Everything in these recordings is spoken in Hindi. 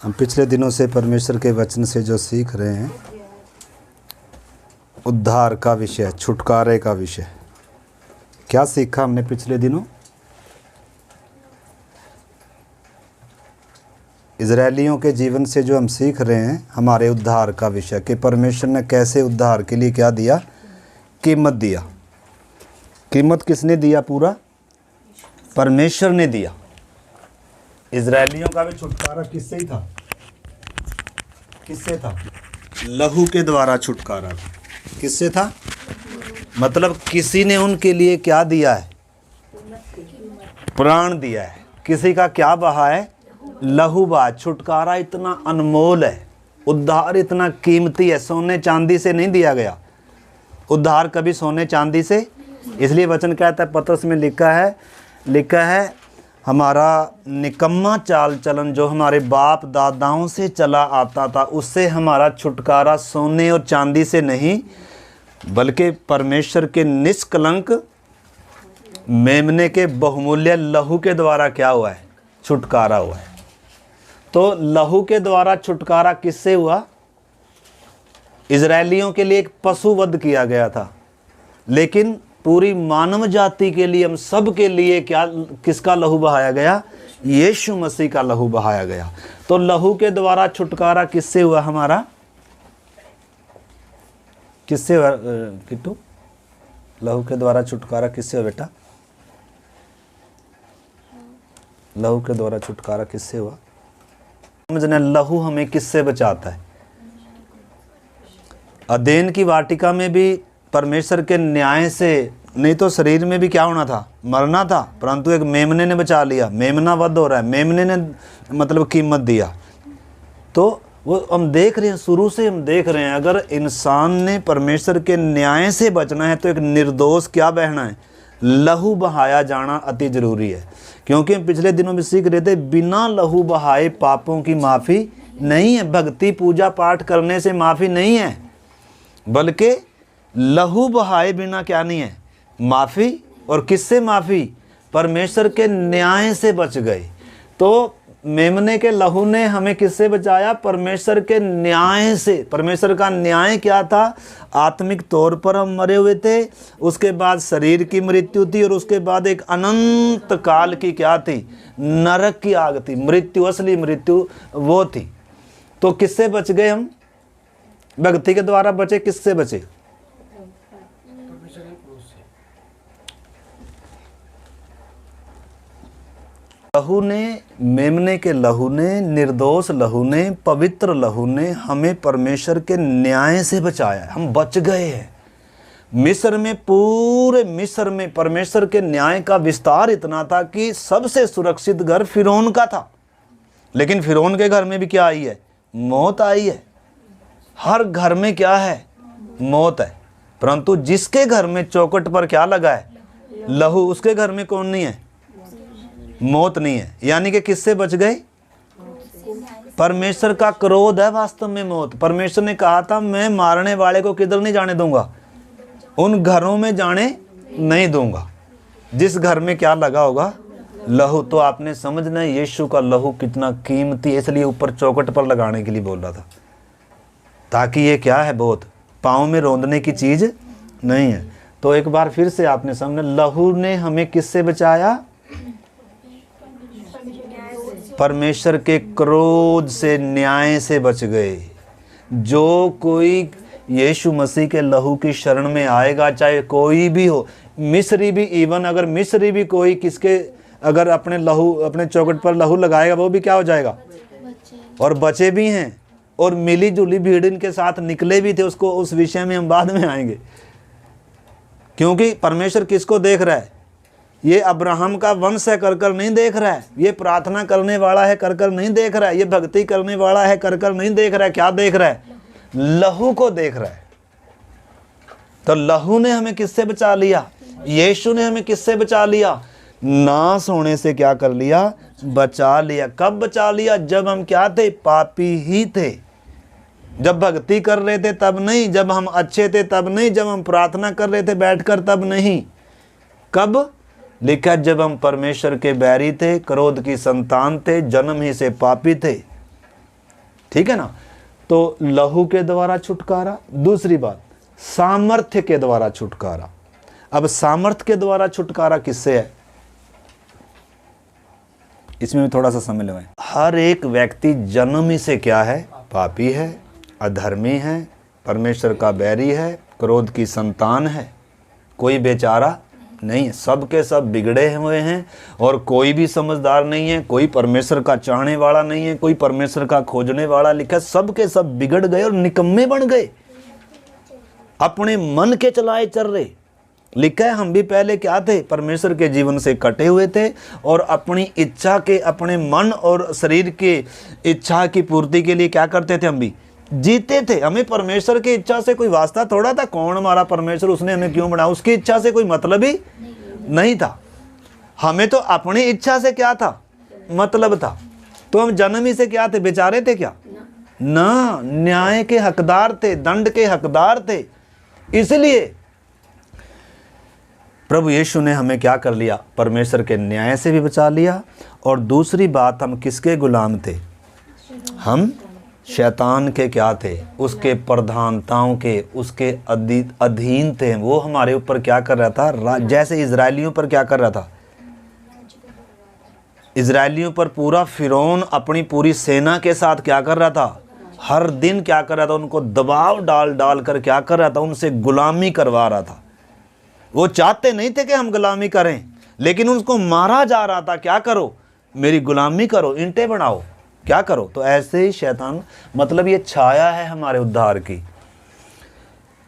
हम पिछले दिनों से परमेश्वर के वचन से जो सीख रहे हैं, उद्धार का विषय, छुटकारे का विषय। क्या सीखा हमने पिछले दिनों? इजरायलियों के जीवन से जो हम सीख रहे हैं हमारे उद्धार का विषय, कि परमेश्वर ने कैसे उद्धार के लिए क्या दिया, कीमत दिया। कीमत किसने दिया? पूरा परमेश्वर ने दिया। इजरायलियों का भी छुटकारा किससे ही था? किससे था? लहू के द्वारा छुटकारा था। किससे था? मतलब किसी ने उनके लिए क्या दिया है? प्राण दिया है। किसी का क्या बहा है? लहू बहा। छुटकारा इतना अनमोल है, उद्धार इतना कीमती है, सोने चांदी से नहीं दिया गया। उद्धार कभी सोने चांदी से, इसलिए वचन कहता है, पत्रस में लिखा है हमारा निकम्मा चाल चलन जो हमारे बाप दादाओं से चला आता था, उससे हमारा छुटकारा सोने और चांदी से नहीं, बल्कि परमेश्वर के निष्कलंक मेमने के बहुमूल्य लहू के द्वारा क्या हुआ है? छुटकारा हुआ है। तो लहू के द्वारा छुटकारा किससे हुआ? इजरायलियों के लिए एक पशु वध किया गया था, लेकिन पूरी मानव जाति के लिए, हम सब के लिए क्या, किसका लहू बहाया गया? यीशु मसीह का लहू बहाया गया। तो लहू के द्वारा छुटकारा किससे हुआ हमारा? किससे हुआ किट्टू? लहू के द्वारा छुटकारा किससे हुआ बेटा? लहू के द्वारा छुटकारा किससे हुआ? समझना, लहू हमें किससे बचाता है? अदेन की वाटिका में भी परमेश्वर के न्याय से, नहीं तो शरीर में भी क्या होना था? मरना था, परंतु एक मेमने ने बचा लिया। मेमना वध हो रहा है, मेमने ने मतलब कीमत दिया। तो वो हम देख रहे हैं, शुरू से हम देख रहे हैं, अगर इंसान ने परमेश्वर के न्याय से बचना है तो एक निर्दोष क्या बहना है? लहू बहाया जाना अति जरूरी है। क्योंकि हम पिछले दिनों में सीख रहे थे, बिना लहू बहाए पापों की माफ़ी नहीं है। भक्ति पूजा पाठ करने से माफ़ी नहीं है, बल्कि लहू बहाए बिना क्या नहीं है? माफ़ी। और किससे माफ़ी? परमेश्वर के न्याय से बच गए। तो मेमने के लहू ने हमें किससे बचाया? परमेश्वर के न्याय से। परमेश्वर का न्याय क्या था? आत्मिक तौर पर हम मरे हुए थे, उसके बाद शरीर की मृत्यु थी, और उसके बाद एक अनंत काल की क्या थी? नरक की आग थी। मृत्यु, असली मृत्यु वो थी। तो किससे बच गए हम? भक्ति के द्वारा बचे। किससे बचे? लहू ने, मेमने के लहू ने, निर्दोष लहू ने, पवित्र लहू ने हमें परमेश्वर के न्याय से बचाया। हम बच गए हैं। मिस्र में, पूरे मिस्र में परमेश्वर के न्याय का विस्तार इतना था कि सबसे सुरक्षित घर फिरौन का था। लेकिन फिरौन के घर में भी क्या आई है? मौत आई है। हर घर में क्या है? मौत है। परंतु जिसके घर में चौखट पर क्या लगा है? लहू, उसके घर में कौन नहीं है? मौत नहीं है। यानी कि किससे बच गए? परमेश्वर का क्रोध है वास्तव में मौत। परमेश्वर ने कहा था, मैं मारने वाले को किधर नहीं जाने दूंगा? उन घरों में जाने नहीं दूंगा जिस घर में क्या लगा होगा? लहू। तो आपने समझना है यीशु का लहू कितना कीमती है, इसलिए ऊपर चौखट पर लगाने के लिए बोल रहा था, ताकि ये क्या है? बहुत पाँव में रोंदने की चीज नहीं है। तो एक बार फिर से आपने समझना, लहू ने हमें किससे बचाया? परमेश्वर के क्रोध से, न्याय से बच गए। जो कोई यीशु मसीह के लहू की शरण में आएगा, चाहे कोई भी हो, मिस्री भी, इवन अगर मिस्री भी कोई किसके, अगर अपने लहू, अपने चौखट पर लहू लगाएगा, वो भी क्या हो जाएगा? और बचे भी हैं। और मिली जुली भीड़ इनके साथ निकले भी थे। उसको, उस विषय में हम बाद में आएंगे। क्योंकि परमेश्वर किसको देख रहा है? ये अब्राहम का वंश है, कर कर नहीं देख रहा है। ये प्रार्थना करने वाला है, कर कर नहीं देख रहा है। ये भक्ति करने वाला है, कर कर नहीं देख रहा है। क्या देख रहा है? लहू को देख रहा है। तो लहू ने हमें किससे बचा लिया? यीशु ने हमें किससे बचा लिया? नाश होने से क्या कर लिया? बचा लिया। कब बचा लिया? जब हम क्या थे? पापी ही थे। जब भक्ति कर रहे थे तब नहीं, जब हम अच्छे थे तब नहीं, जब हम प्रार्थना कर रहे थे बैठकर तब नहीं। कब? लिखा, जब हम परमेश्वर के बैरी थे, क्रोध की संतान थे, जन्म ही से पापी थे। ठीक है ना। तो लहू के द्वारा छुटकारा, दूसरी बात सामर्थ्य के द्वारा छुटकारा। अब सामर्थ्य के द्वारा छुटकारा किससे है, इसमें भी थोड़ा सा समझ लें। हर एक व्यक्ति जन्म ही से क्या है, पापी है, अधर्मी है, परमेश्वर का बैरी है, क्रोध की संतान है, कोई बेचारा नहीं है, सब के सब बिगड़े हुए हैं और कोई भी समझदार नहीं है, कोई परमेश्वर का चाहने वाला नहीं है, कोई परमेश्वर का खोजने वाला। लिखा सब के सब बिगड़ गए और निकम्मे बन गए, अपने मन के चलाए चल रहे। लिखा है हम भी पहले क्या थे, परमेश्वर के जीवन से कटे हुए थे और अपनी इच्छा के, अपने मन और शरीर के इच्छा की पूर्ति के लिए क्या करते थे, हम भी जीते थे। हमें परमेश्वर की इच्छा से कोई वास्ता थोड़ा था, कौन हमारा परमेश्वर, उसने हमें क्यों बनाया, उसकी इच्छा से कोई मतलब ही नहीं था। हमें तो अपनी इच्छा से क्या था, मतलब था। तो हम जन्म ही से क्या थे, बेचारे थे क्या ना, न्याय के हकदार थे, दंड के हकदार थे। इसलिए प्रभु यीशु ने हमें क्या कर लिया, परमेश्वर के न्याय से भी बचा लिया। और दूसरी बात, हम किसके गुलाम थे, हम शैतान के क्या थे, उसके प्रधानताओं के, उसके अधीन थे। वो हमारे ऊपर क्या कर रहा था, जैसे इजरायलियों पर क्या कर रहा था, इजरायलियों पर पूरा फिरौन अपनी पूरी सेना के साथ क्या कर रहा था, हर दिन क्या कर रहा था, उनको दबाव डाल डाल कर क्या कर रहा था, उनसे गुलामी करवा रहा था। वो चाहते नहीं थे कि हम गुलामी करें, लेकिन उनको मारा जा रहा था, क्या करो मेरी गुलामी करो, ईंटें बनाओ, क्या करो। तो ऐसे ही शैतान, मतलब ये छाया है हमारे उद्धार की,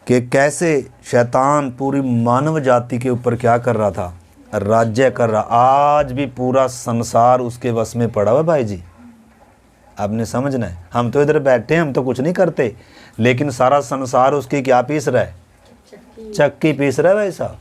कि कैसे शैतान पूरी मानव जाति के ऊपर क्या कर रहा था, राज्य कर रहा। आज भी पूरा संसार उसके वश में पड़ा हुआ भाई जी, आपने समझना है। हम तो इधर बैठे हैं, हम तो कुछ नहीं करते, लेकिन सारा संसार उसकी क्या पीस रहा है, चक्की पीस रहा है भाई साहब,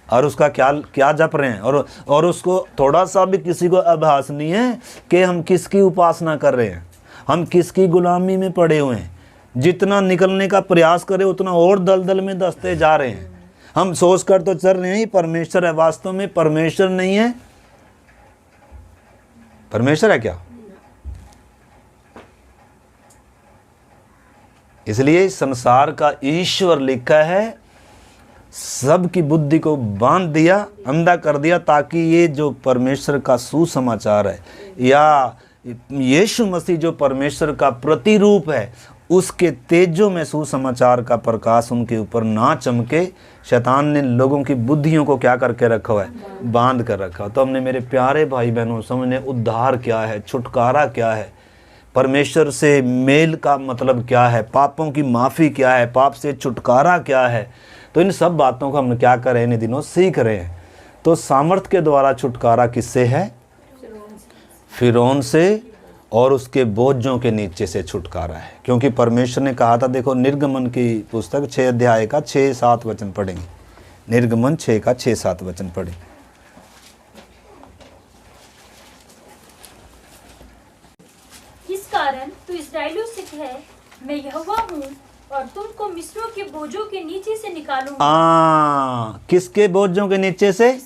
और उसका क्या क्या जप रहे हैं। और उसको थोड़ा सा भी किसी को आभास नहीं है कि हम किसकी उपासना कर रहे हैं, हम किसकी गुलामी में पड़े हुए हैं। जितना निकलने का प्रयास करें उतना और दलदल में दसते जा रहे हैं। हम सोच कर तो चल रहे हैं परमेश्वर है, वास्तव में परमेश्वर नहीं है। परमेश्वर है क्या? इसलिए संसार का ईश्वर लिखा है, सबकी बुद्धि को बांध दिया, अंधा कर दिया, ताकि ये जो परमेश्वर का सुसमाचार है, या यीशु मसीह जो परमेश्वर का प्रतिरूप है, उसके तेजों में सुसमाचार का प्रकाश उनके ऊपर ना चमके। शैतान ने लोगों की बुद्धियों को क्या करके रखा हुआ है, बांध कर रखा। तो हमने मेरे प्यारे भाई बहनों समझने, उद्धार क्या है, छुटकारा क्या है, परमेश्वर से मेल का मतलब क्या है, पापों की माफ़ी क्या है, पाप से छुटकारा क्या है। तो इन सब बातों को हम क्या कर रहे हैं, इन दिनों सीख रहे हैं। तो सामर्थ के द्वारा छुटकारा किससे है, फिरौन से और उसके बोझों के नीचे से छुटकारा है। क्योंकि परमेश्वर ने कहा था, देखो निर्गमन की पुस्तक 6 अध्याय का 6-7 वचन पढ़ेंगे, निर्गमन 6 का 6-7 वचन पढ़ें। इस कारण तू इस्राएलियों से कह, मैं यहोवा हूँ और तुमको मिस्रियों के बोझों के नीचे से निकालूंगा। किसके बोझों के नीचे से?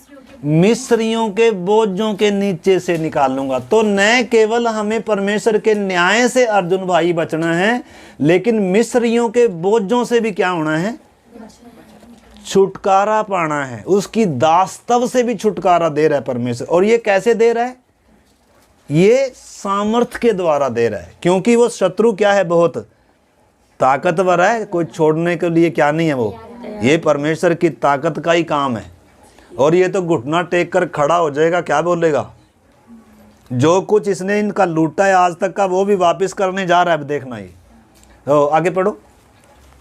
मिस्रियों के बोझों के नीचे से निकालूंगा। तो न केवल हमें परमेश्वर के न्याय से अर्जुन भाई बचना है, लेकिन मिस्रियों के बोझों से भी क्या होना है, छुटकारा पाना है। उसकी दास्तव से भी छुटकारा दे रहा है परमेश्वर। और ये कैसे दे रहा है? ये सामर्थ्य के द्वारा दे रहा है। क्योंकि वो शत्रु क्या है, बहुत ताकतवर है, कोई छोड़ने के लिए क्या नहीं है वो। ये परमेश्वर की ताकत का ही काम है। और ये तो घुटना टेक कर खड़ा हो जाएगा, क्या बोलेगा, जो कुछ इसने इनका लूटा है आज तक का, वो भी वापस करने जा रहा है। अब देखना ही। तो आगे पढ़ो।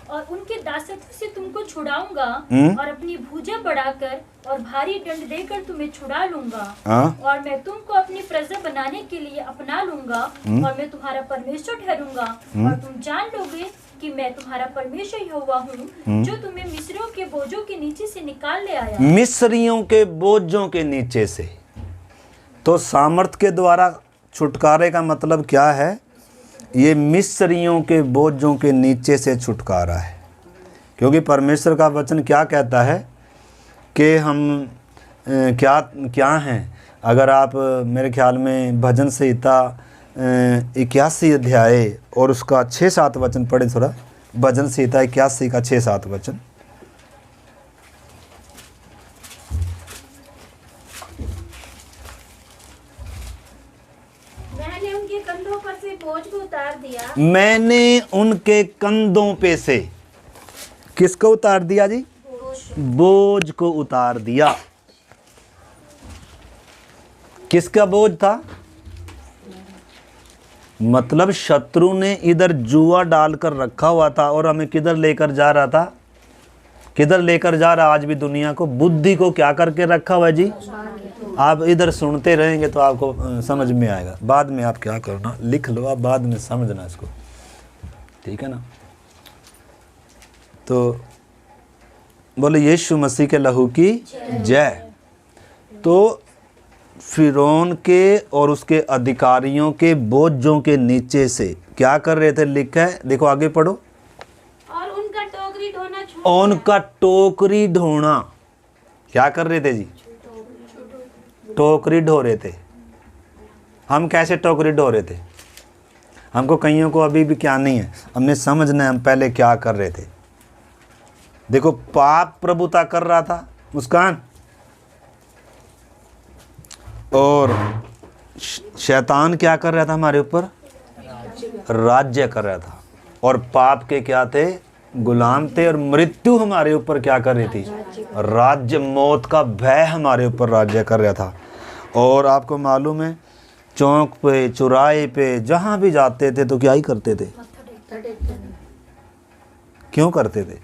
और उनके दासत्व से तुमको छुड़ाऊंगा और अपनी भुजा बढ़ाकर और भारी दंड देकर तुम्हें छुड़ा लूंगा। और मैं तुमको अपनी प्रजा बनाने के लिए अपना लूंगा और मैं तुम्हारा परमेश्वर ठहरूंगा। और तुम जान लोगे कि मैं तुम्हारा परमेश्वर यहोवा हूँ, जो तुम्हें मिस्रियों के बोझों के नीचे से निकाल ले आया। मिस्रियों के बोझों के नीचे से। तो सामर्थ्य के द्वारा छुटकारे का मतलब क्या है? ये मिस्रियों के बोझों के नीचे से छुटकारा है। क्योंकि परमेश्वर का वचन क्या कहता है कि हम क्या क्या हैं। अगर आप मेरे ख्याल में भजन संहिता 81 अध्याय और उसका 6-7 वचन पढ़े थोड़ा। भजन संहिता 81 का 6-7 वचन। मैंने उनके कंधों पर से बोझ को उतार दिया। मैंने उनके कंधों पे से किसको उतार दिया जी? बोझ को उतार दिया। किसका बोझ था? मतलब शत्रु ने इधर जुआ डालकर रखा हुआ था और हमें किधर लेकर जा रहा था? किधर लेकर जा रहा? आज भी दुनिया को, बुद्धि को क्या करके रखा हुआ है जी? आप इधर सुनते रहेंगे तो आपको समझ में आएगा। बाद में आप क्या करना, लिख लो, आप बाद में समझना इसको, ठीक है ना। तो बोले यीशु मसीह के लहू की जय। तो फिरौन के और उसके अधिकारियों के बोझों के नीचे से क्या कर रहे थे? लिखा है, देखो आगे पढ़ो। और उनका टोकरी ढोना उनका टोकरी ढोना क्या कर रहे थे जी? टोकरी ढो रहे थे। हम कैसे टोकरी ढो रहे थे? हमको कईयों को अभी भी क्या नहीं है, हमने समझना है हम पहले क्या कर रहे थे। देखो पाप प्रभुता कर रहा था मुस्कान, और शैतान क्या कर रहा था? हमारे ऊपर राज्य कर रहा था। और पाप के क्या थे? गुलाम थे। और मृत्यु हमारे ऊपर क्या कर रही थी? राज्य, मौत का भय हमारे ऊपर राज्य कर रहा था। और आपको मालूम है चौक पे, चौराहे पे, जहाँ भी जाते थे तो क्या ही करते थे? क्यों करते थे?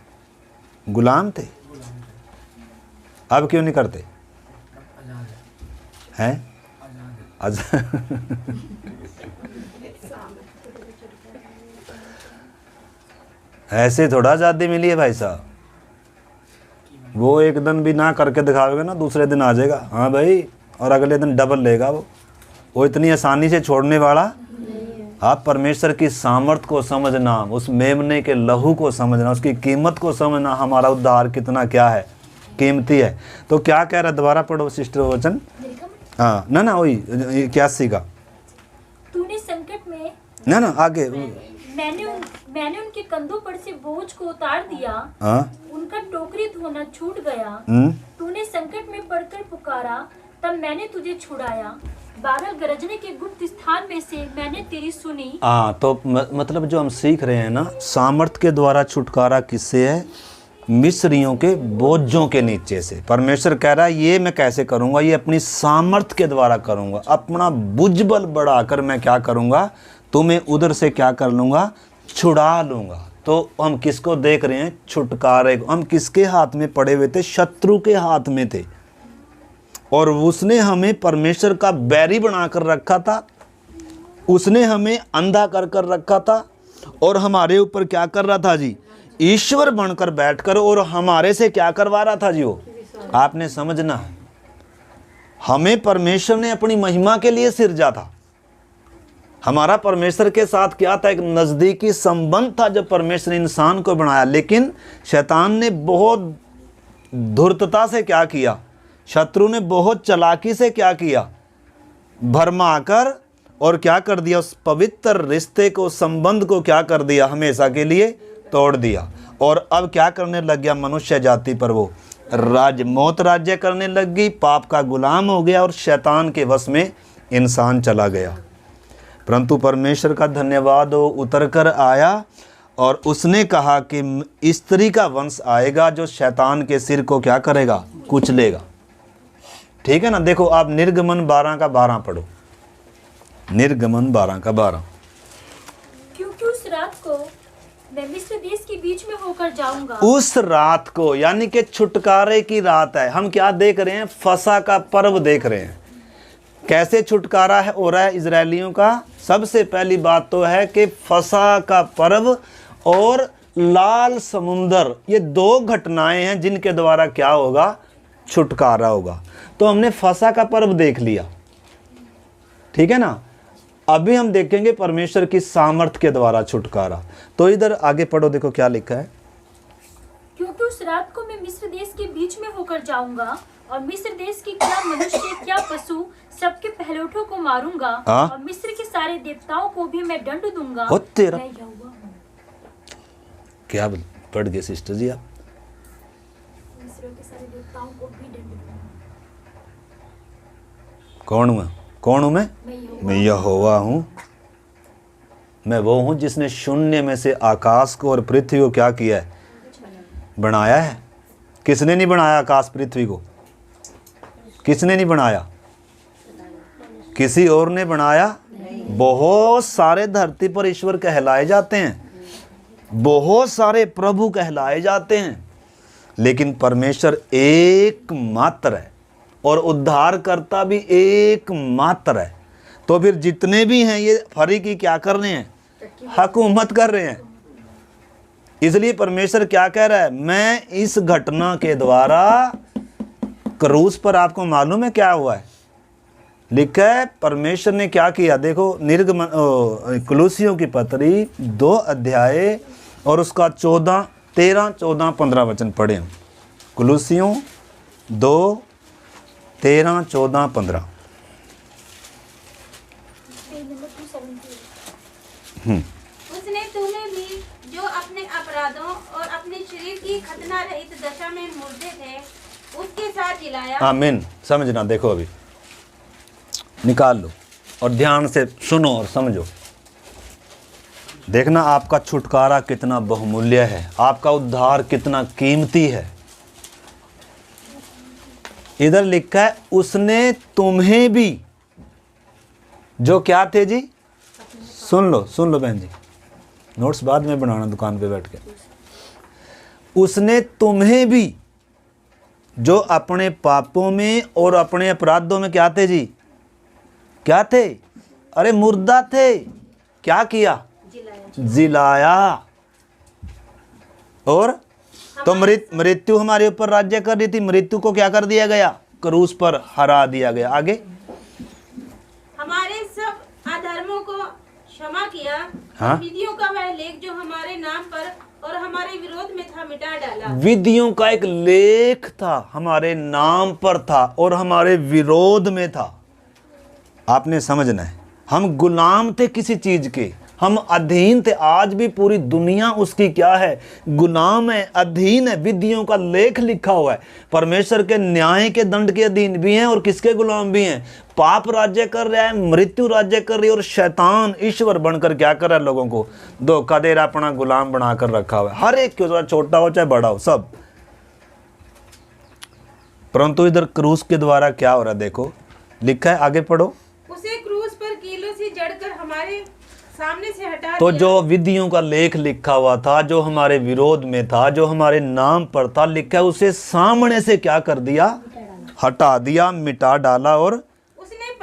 गुलाम थे। अब क्यों नहीं करते हैं? ऐसे थोड़ा आज़ादी मिली है भाई साहब। वो एक दिन भी ना करके दिखाओगे ना, दूसरे दिन आ जाएगा हाँ भाई, और अगले दिन डबल लेगा वो इतनी आसानी से छोड़ने वाला। आप परमेश्वर की सामर्थ को समझना, उस मेमने के लहू को समझना, उसकी कीमत को समझना, हमारा उद्धार कितना क्या है, कीमती है। तो क्या कह रहा, दोबारा पढ़ो सिस्टर वचन। हाँ ना वही 81 का। तूने संकट में ना आगे मैंने उनके कंधों पर से बोझ को उतार दिया। हाँ, उनका टोकरी धोना छूट गया। तूने संकट में पड़कर पुकारा, तब मैंने तुझे छुड़ाया। बादल गरजने के गुप्त स्थान में से मैंने तेरी सुनी। हाँ, तो मतलब जो हम सीख रहे हैं ना, सामर्थ के द्वारा छुटकारा किससे है? मिस्रियों के बोझों के नीचे से। परमेश्वर कह रहा है ये मैं कैसे करूँगा? ये अपनी सामर्थ के द्वारा करूँगा। अपना बुझबल बढ़ाकर मैं क्या करूँगा? तुम्हें उधर से क्या कर लूँगा? छुड़ा लूँगा। तो हम किसको देख रहे हैं? छुटकारे को। हम किसके हाथ में पड़े हुए थे? शत्रु के हाथ में थे। और उसने हमें परमेश्वर का बैरी बनाकर रखा था, उसने हमें अंधा कर रखा था, और हमारे ऊपर क्या कर रहा था जी? ईश्वर बनकर बैठकर, और हमारे से क्या करवा रहा था जी? वो आपने समझना, हमें परमेश्वर ने अपनी महिमा के लिए सिरजा था। हमारा परमेश्वर के साथ क्या था? एक नज़दीकी संबंध था जब परमेश्वर ने इंसान को बनाया। लेकिन शैतान ने बहुत धूर्तता से क्या किया? शत्रु ने बहुत चालाकी से क्या किया? भरमाकर, और क्या कर दिया? उस पवित्र रिश्ते को, संबंध को क्या कर दिया? हमेशा के लिए तोड़ दिया। और अब क्या करने लग गया? मनुष्य जाति पर वो मौत राज्य करने लग गई, पाप का गुलाम हो गया, और शैतान के वश में इंसान चला गया। परंतु परमेश्वर का धन्यवाद हो, उतर कर आया, और उसने कहा कि स्त्री का वंश आएगा जो शैतान के सिर को क्या करेगा? कुचलेगा। ठीक है ना। देखो आप निर्गमन 12 का 12 पढ़ो। निर्गमन 12 का 12। क्योंकि उस रात को मैं मिस्र देश के बीच में होकर जाऊंगा। उस रात को, यानी कि छुटकारे की रात है। हम क्या देख रहे हैं? फसह का पर्व देख रहे हैं। कैसे छुटकारा है हो रहा है इजरायलियों का? सबसे पहली बात तो है कि फसह का पर्व और लाल समुंदर, ये दो घटनाएं हैं जिनके द्वारा क्या होगा? छुटकारा होगा। तो हमने फसह का पर्व देख लिया, ठीक है ना। अभी हम देखेंगे परमेश्वर की सामर्थ के द्वारा छुटकारा। तो इधर आगे पढ़ो, देखो क्या लिखा है। क्योंकि उस रात को मैं मिस्र देश के बीच में होकर जाऊंगा और मिस्र देश की क्या मनुष्य क्या पशु सबके पहलौठों को मारूंगा हाँ? और मिस्र के सारे देवताओं को भी मैं दंड दूंगा। ओ तेरा मैं यहोवा हूँ। क्या पढ़ गए सिस्टर जी आप? मिस्र के सारे देवताओं को भी दंड दूंगा। कौन हूँ मैं? कौन हूँ मैं? मैं यहोवा हूँ। मैं वो हूँ जिसने शून्य में से आकाश को और पृथ्वी को क्या किया है? बनाया है। किसने नहीं बनाया आकाश पृथ्वी को? किसने नहीं बनाया? किसी और ने बनाया? बहुत सारे धरती पर ईश्वर कहलाए जाते हैं, बहुत सारे प्रभु कहलाए जाते हैं, लेकिन परमेश्वर एकमात्र है और उद्धारकर्ता भी एकमात्र है। तो फिर जितने भी हैं ये फरीकी क्या कर रहे हैं? हुकूमत कर रहे हैं। इसलिए परमेश्वर क्या कह रहा है? मैं इस घटना के द्वारा क्रूस पर, आपको मालूम है क्या हुआ है? लिखा है परमेश्वर ने क्या किया। देखो निर्गमन कुलूसियों की पत्री 2 अध्याय और उसका 13, 14, 15 वचन पढ़े हम। कुलूसियों 2, 13, 14, 15। उसने तुम्हें भी जो अपने अपराधों और अपने शरीर की खतना रहित दशा में मुर्दे थे उसके साथ जिलाया। आमीन। समझना, देखो अभी निकाल लो और ध्यान से सुनो और समझो। देखना आपका छुटकारा कितना बहुमूल्य है, आपका उद्धार कितना कीमती है। इधर लिखा है उसने तुम्हें भी जो क्या थे जी, सुन लो बहन जी, नोट्स बाद में बनाना दुकान पे बैठ के। उसने तुम्हें भी जो अपने पापों में और अपने अपराधों में क्या थे जी, क्या थे? अरे मुर्दा थे, क्या किया? जिलाया। और तो मृत्यु हमारे ऊपर राज्य कर रही थी, मृत्यु को क्या कर दिया गया? क्रूस पर हरा दिया गया। आगे हमारे सब अधर्मों को क्षमा किया। हाँ? विधियों का वह लेख जो हमारे नाम पर और हमारे विरोध में था मिटा डाला। विधियों का एक लेख था, हमारे नाम पर था और हमारे विरोध में था। आपने समझना है, हम गुलाम थे किसी चीज के, हम अधीन थे। आज भी पूरी दुनिया उसकी क्या है? गुलाम है, अधीन है। विधियों का लेख लिखा हुआ है। परमेश्वर के न्याय के दंड के अधीन भी हैं और किसके गुलाम भी हैं? पाप राज्य कर रहा है, मृत्यु राज्य कर रही है और शैतान ईश्वर बनकर क्या कर रहा है? लोगों को धोखा दे रहा, अपना गुलाम बनाकर रखा हुआ है। हर एक क्यों, छोटा हो चाहे बड़ा हो, सब। परंतु इधर क्रूस के द्वारा क्या हो रहा है? देखो लिखा है, आगे पढ़ो। उसे क्रूस पर कीलों से जड़कर हमारे सामने से हटा तो दिया। जो विधियों का लेख लिखा हुआ था, जो हमारे विरोध में था, जो हमारे नाम पर था, लिखा है उसे सामने से क्या कर दिया? हटा दिया, मिटा डाला। और उसने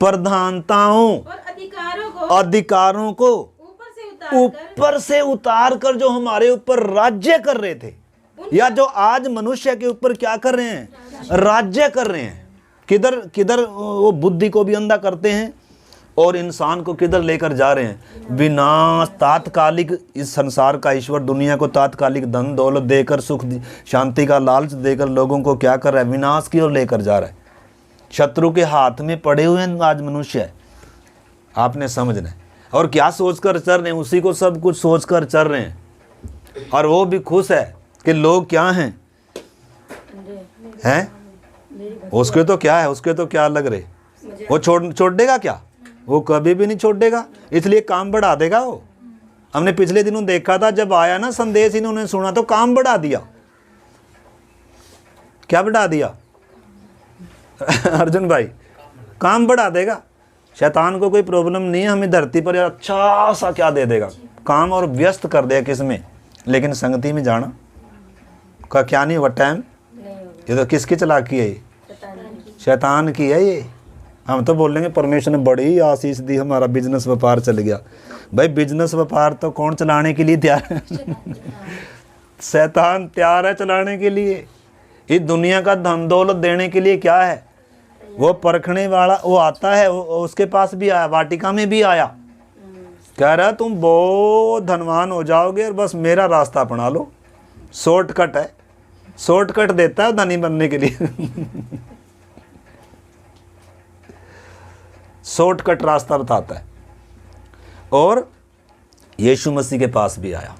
प्रधानताओं और अधिकारों को ऊपर से उतार कर जो हमारे ऊपर राज्य कर रहे थे, या जो आज मनुष्य के ऊपर क्या कर रहे हैं? राज्य कर रहे हैं। किधर किधर वो बुद्धि को भी अंधा करते हैं और इंसान को किधर लेकर जा रहे हैं? विनाश। तात्कालिक इस संसार का ईश्वर दुनिया को तात्कालिक धन दौलत देकर, सुख शांति का लालच देकर लोगों को क्या कर रहा है? विनाश की ओर लेकर जा रहा है। शत्रु के हाथ में पड़े हुए हैं आज मनुष्य। आपने समझना है। और क्या सोचकर चल रहे हैं? उसी को सब कुछ सोचकर चल रहे हैं। और वो भी खुश है कि लोग क्या हैं? उसके तो क्या है, उसके तो क्या लग रहे? वो छोड़ देगा क्या? वो कभी भी नहीं छोड़ेगा, इसलिए काम बढ़ा देगा वो। हमने पिछले दिनों देखा था, जब आया ना संदेश इन्होंने सुना तो काम बढ़ा दिया। क्या बढ़ा दिया अर्जुन भाई? काम बढ़ा देगा। शैतान को कोई प्रॉब्लम नहीं है, हमें धरती पर अच्छा सा क्या दे देगा? काम, और व्यस्त कर देगा किस में? लेकिन संगति में जाना का क्या नहीं हुआ टाइम। ये तो किसकी चालाकी है? ये शैतान की है ये। हम तो बोलेंगे परमेश्वर ने बड़ी आशीष दी, हमारा बिजनेस व्यापार चल गया। भाई बिजनेस व्यापार तो कौन चलाने के लिए तैयार है? शैतान तैयार है चलाने के लिए। इस दुनिया का धन दौलत देने के लिए क्या है? वो परखने वाला वो आता है, उसके पास भी आया, वाटिका में भी आया, कह रहा तुम बहुत धनवान हो जाओगे और बस मेरा रास्ता अपना लो, शॉर्टकट है। शॉर्टकट देता है धनी बनने के लिए। शॉर्टकट रास्ता बताता है। और यीशु मसीह के पास भी आया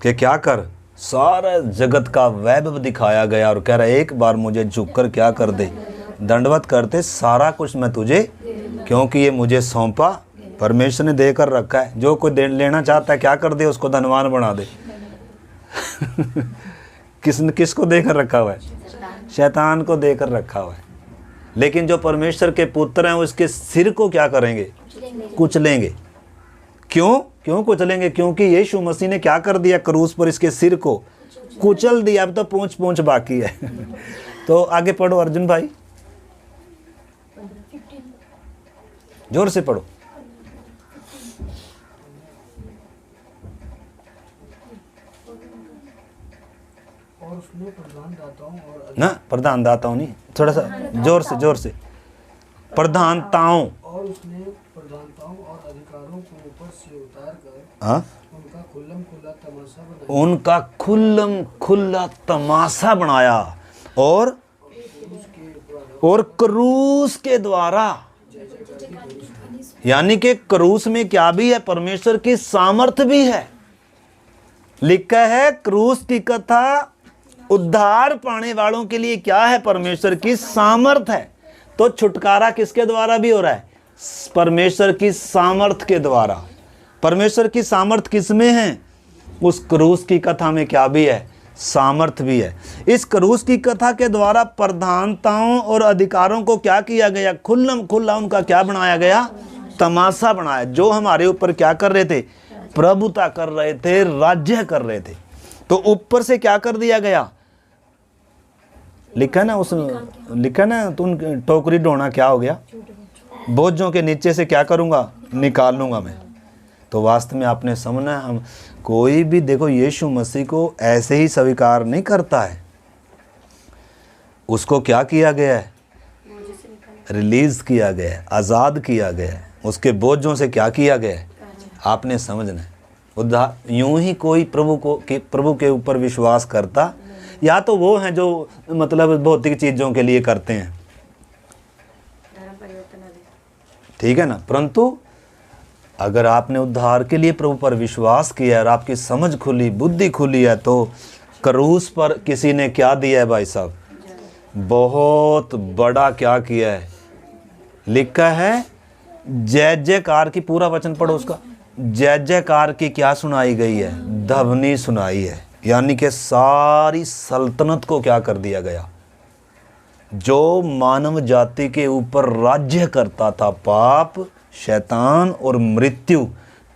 कि क्या कर, सारा जगत का वैभव दिखाया गया और कह रहा है एक बार मुझे झुककर क्या कर दे, दंडवत करते, सारा कुछ मैं तुझे, क्योंकि ये मुझे सौंपा, परमेश्वर ने देकर रखा है। जो कोई लेना चाहता है क्या कर दे, उसको धनवान बना दे। किसको देकर रखा हुआ है? शैतान को देकर रखा हुआ है। लेकिन जो परमेश्वर के पुत्र हैं उसके सिर को क्या करेंगे? कुचलेंगे। क्यों कुचलेंगे? क्योंकि यीशु मसीह ने क्या कर दिया क्रूस पर, इसके सिर को कुचल दिया। अब तो पूंछ बाकी है। तो आगे पढ़ो अर्जुन भाई, जोर से पढ़ो। और उसने प्रधानदाताओं और ना प्रधानदाताओं नहीं, थोड़ा सा जोर से प्रधानताओं, और उसने प्रधानताओं और अधिकारों को ऊपर से उतार कर हाँ, उनका खुल्लम खुल्ला तमाशा बनाया, उनका खुल्लम खुल्ला तमाशा बनाया और क्रूस के द्वारा, यानी कि क्रूस में क्या भी है? परमेश्वर की सामर्थ भी है। लिखा है क्रूस की कथा उद्धार पाने वालों के लिए क्या है? परमेश्वर की सामर्थ है। तो छुटकारा किसके द्वारा भी हो रहा है? परमेश्वर की सामर्थ के द्वारा। परमेश्वर की सामर्थ किसमें है? उस क्रूस की कथा में क्या भी है? सामर्थ भी है। इस क्रूस की कथा के द्वारा प्रधानताओं और अधिकारों को क्या किया गया? खुल्लम खुल्ला उनका क्या बनाया गया? तमाशा बनाया। जो हमारे ऊपर क्या कर रहे थे? प्रभुता कर रहे थे, राज्य कर रहे थे। तो ऊपर से क्या कर दिया गया? लिखा ना तुम टोकरी ढोना क्या हो गया? बोझों के नीचे से क्या करूंगा? निकाल लूंगा मैं। तो वास्तव में आपने समझना, हम कोई भी देखो यीशु मसीह को ऐसे ही स्वीकार नहीं करता है। उसको क्या किया गया है? रिलीज किया गया है, आज़ाद किया गया है। उसके बोझों से क्या किया गया है? आपने समझना है। यूं ही कोई प्रभु के ऊपर विश्वास करता, या तो वो हैं जो मतलब भौतिक चीज़ों के लिए करते हैं, ठीक है ना। परंतु अगर आपने उद्धार के लिए प्रभु पर विश्वास किया और आपकी समझ खुली, बुद्धि खुली है, तो क्रूस पर किसी ने क्या दिया है भाई साहब? बहुत बड़ा क्या किया है? लिखा है जय जयकार की, पूरा वचन पढ़ो उसका। जय जयकार की क्या सुनाई गई है? ध्वनि सुनाई है। यानी कि सारी सल्तनत को क्या कर दिया गया? जो मानव जाति के ऊपर राज्य करता था, पाप, शैतान और मृत्यु,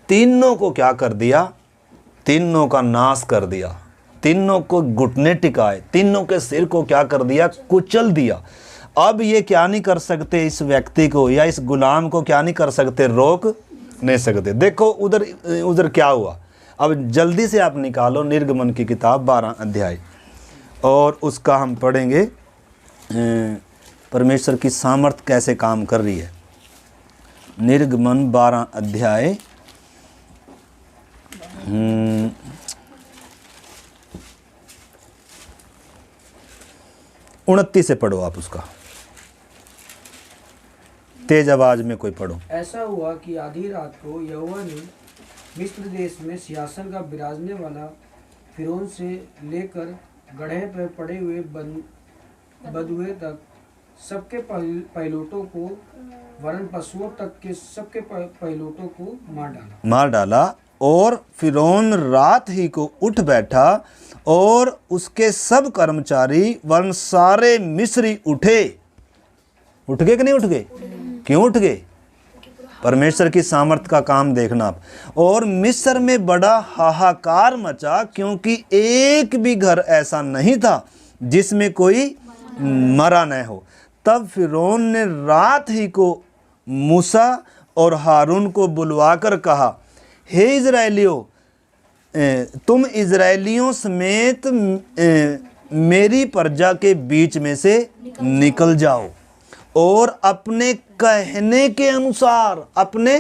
तीनों को क्या कर दिया? तीनों का नाश कर दिया। तीनों को घुटने टिकाए, तीनों के सिर को क्या कर दिया? कुचल दिया। अब ये क्या नहीं कर सकते? इस व्यक्ति को या इस गुलाम को क्या नहीं कर सकते? रोक नहीं सकते। देखो उधर क्या हुआ। अब जल्दी से आप निकालो निर्गमन की किताब 12 अध्याय, और उसका हम पढ़ेंगे परमेश्वर की सामर्थ कैसे काम कर रही है। निर्गमन 12 अध्याय 29 से पढ़ो आप उसका, तेज आवाज में कोई पढ़ो। ऐसा हुआ कि आधी रात को यहोवा ने मिस्र देश में सिंहासन का विराजने वाला फिरौन से लेकर गड्ढे पर पड़े हुए बदुए तक सबके पहिलोटों को, वरन पशुओं तक के सबके पहिलोटों को मार डाला। और फिरौन रात ही को उठ बैठा और उसके सब कर्मचारी वरन सारे मिस्री उठे। उठ गए कि नहीं उठ गए? क्यों उठ गए? परमेश्वर की सामर्थ का काम देखना आप। और मिस्र में बड़ा हाहाकार मचा, क्योंकि एक भी घर ऐसा नहीं था जिसमें कोई मरा न हो। तब फिरौन ने रात ही को मूसा और हारून को बुलवाकर कहा, हे इज़राइलियों, तुम इज़राइलियों समेत मेरी प्रजा के बीच में से निकल जाओ और अपने कहने के अनुसार, अपने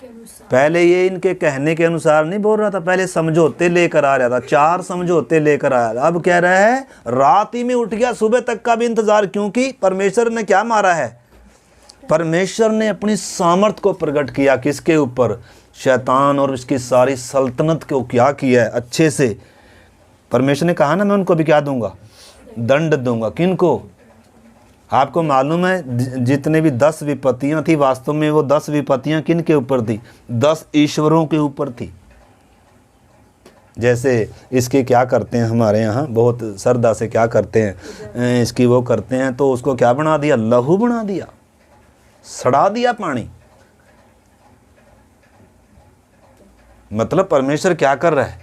के अनुसार। पहले ये इनके कहने के अनुसार नहीं बोल रहा था, पहले समझौते लेकर आ रहा था, 4 समझौते लेकर आया था। अब कह रहा है रात ही में उठ गया, सुबह तक का भी इंतजार, क्योंकि परमेश्वर ने क्या मारा है? परमेश्वर ने अपनी सामर्थ को प्रकट किया। किसके ऊपर? शैतान और उसकी सारी सल्तनत को क्या किया है अच्छे से। परमेश्वर ने कहा ना मैं उनको भी क्या दूंगा? दंड दूंगा। किनको? आपको मालूम है जितने भी 10 विपत्तियां थी, वास्तव में वो 10 विपत्तियां किन के ऊपर थी? 10 ईश्वरों के ऊपर थी। जैसे इसके क्या करते हैं हमारे यहाँ बहुत श्रद्धा से क्या करते हैं, इसकी वो करते हैं तो उसको क्या बना दिया? लहू बना दिया, सड़ा दिया पानी। मतलब परमेश्वर क्या कर रहा है?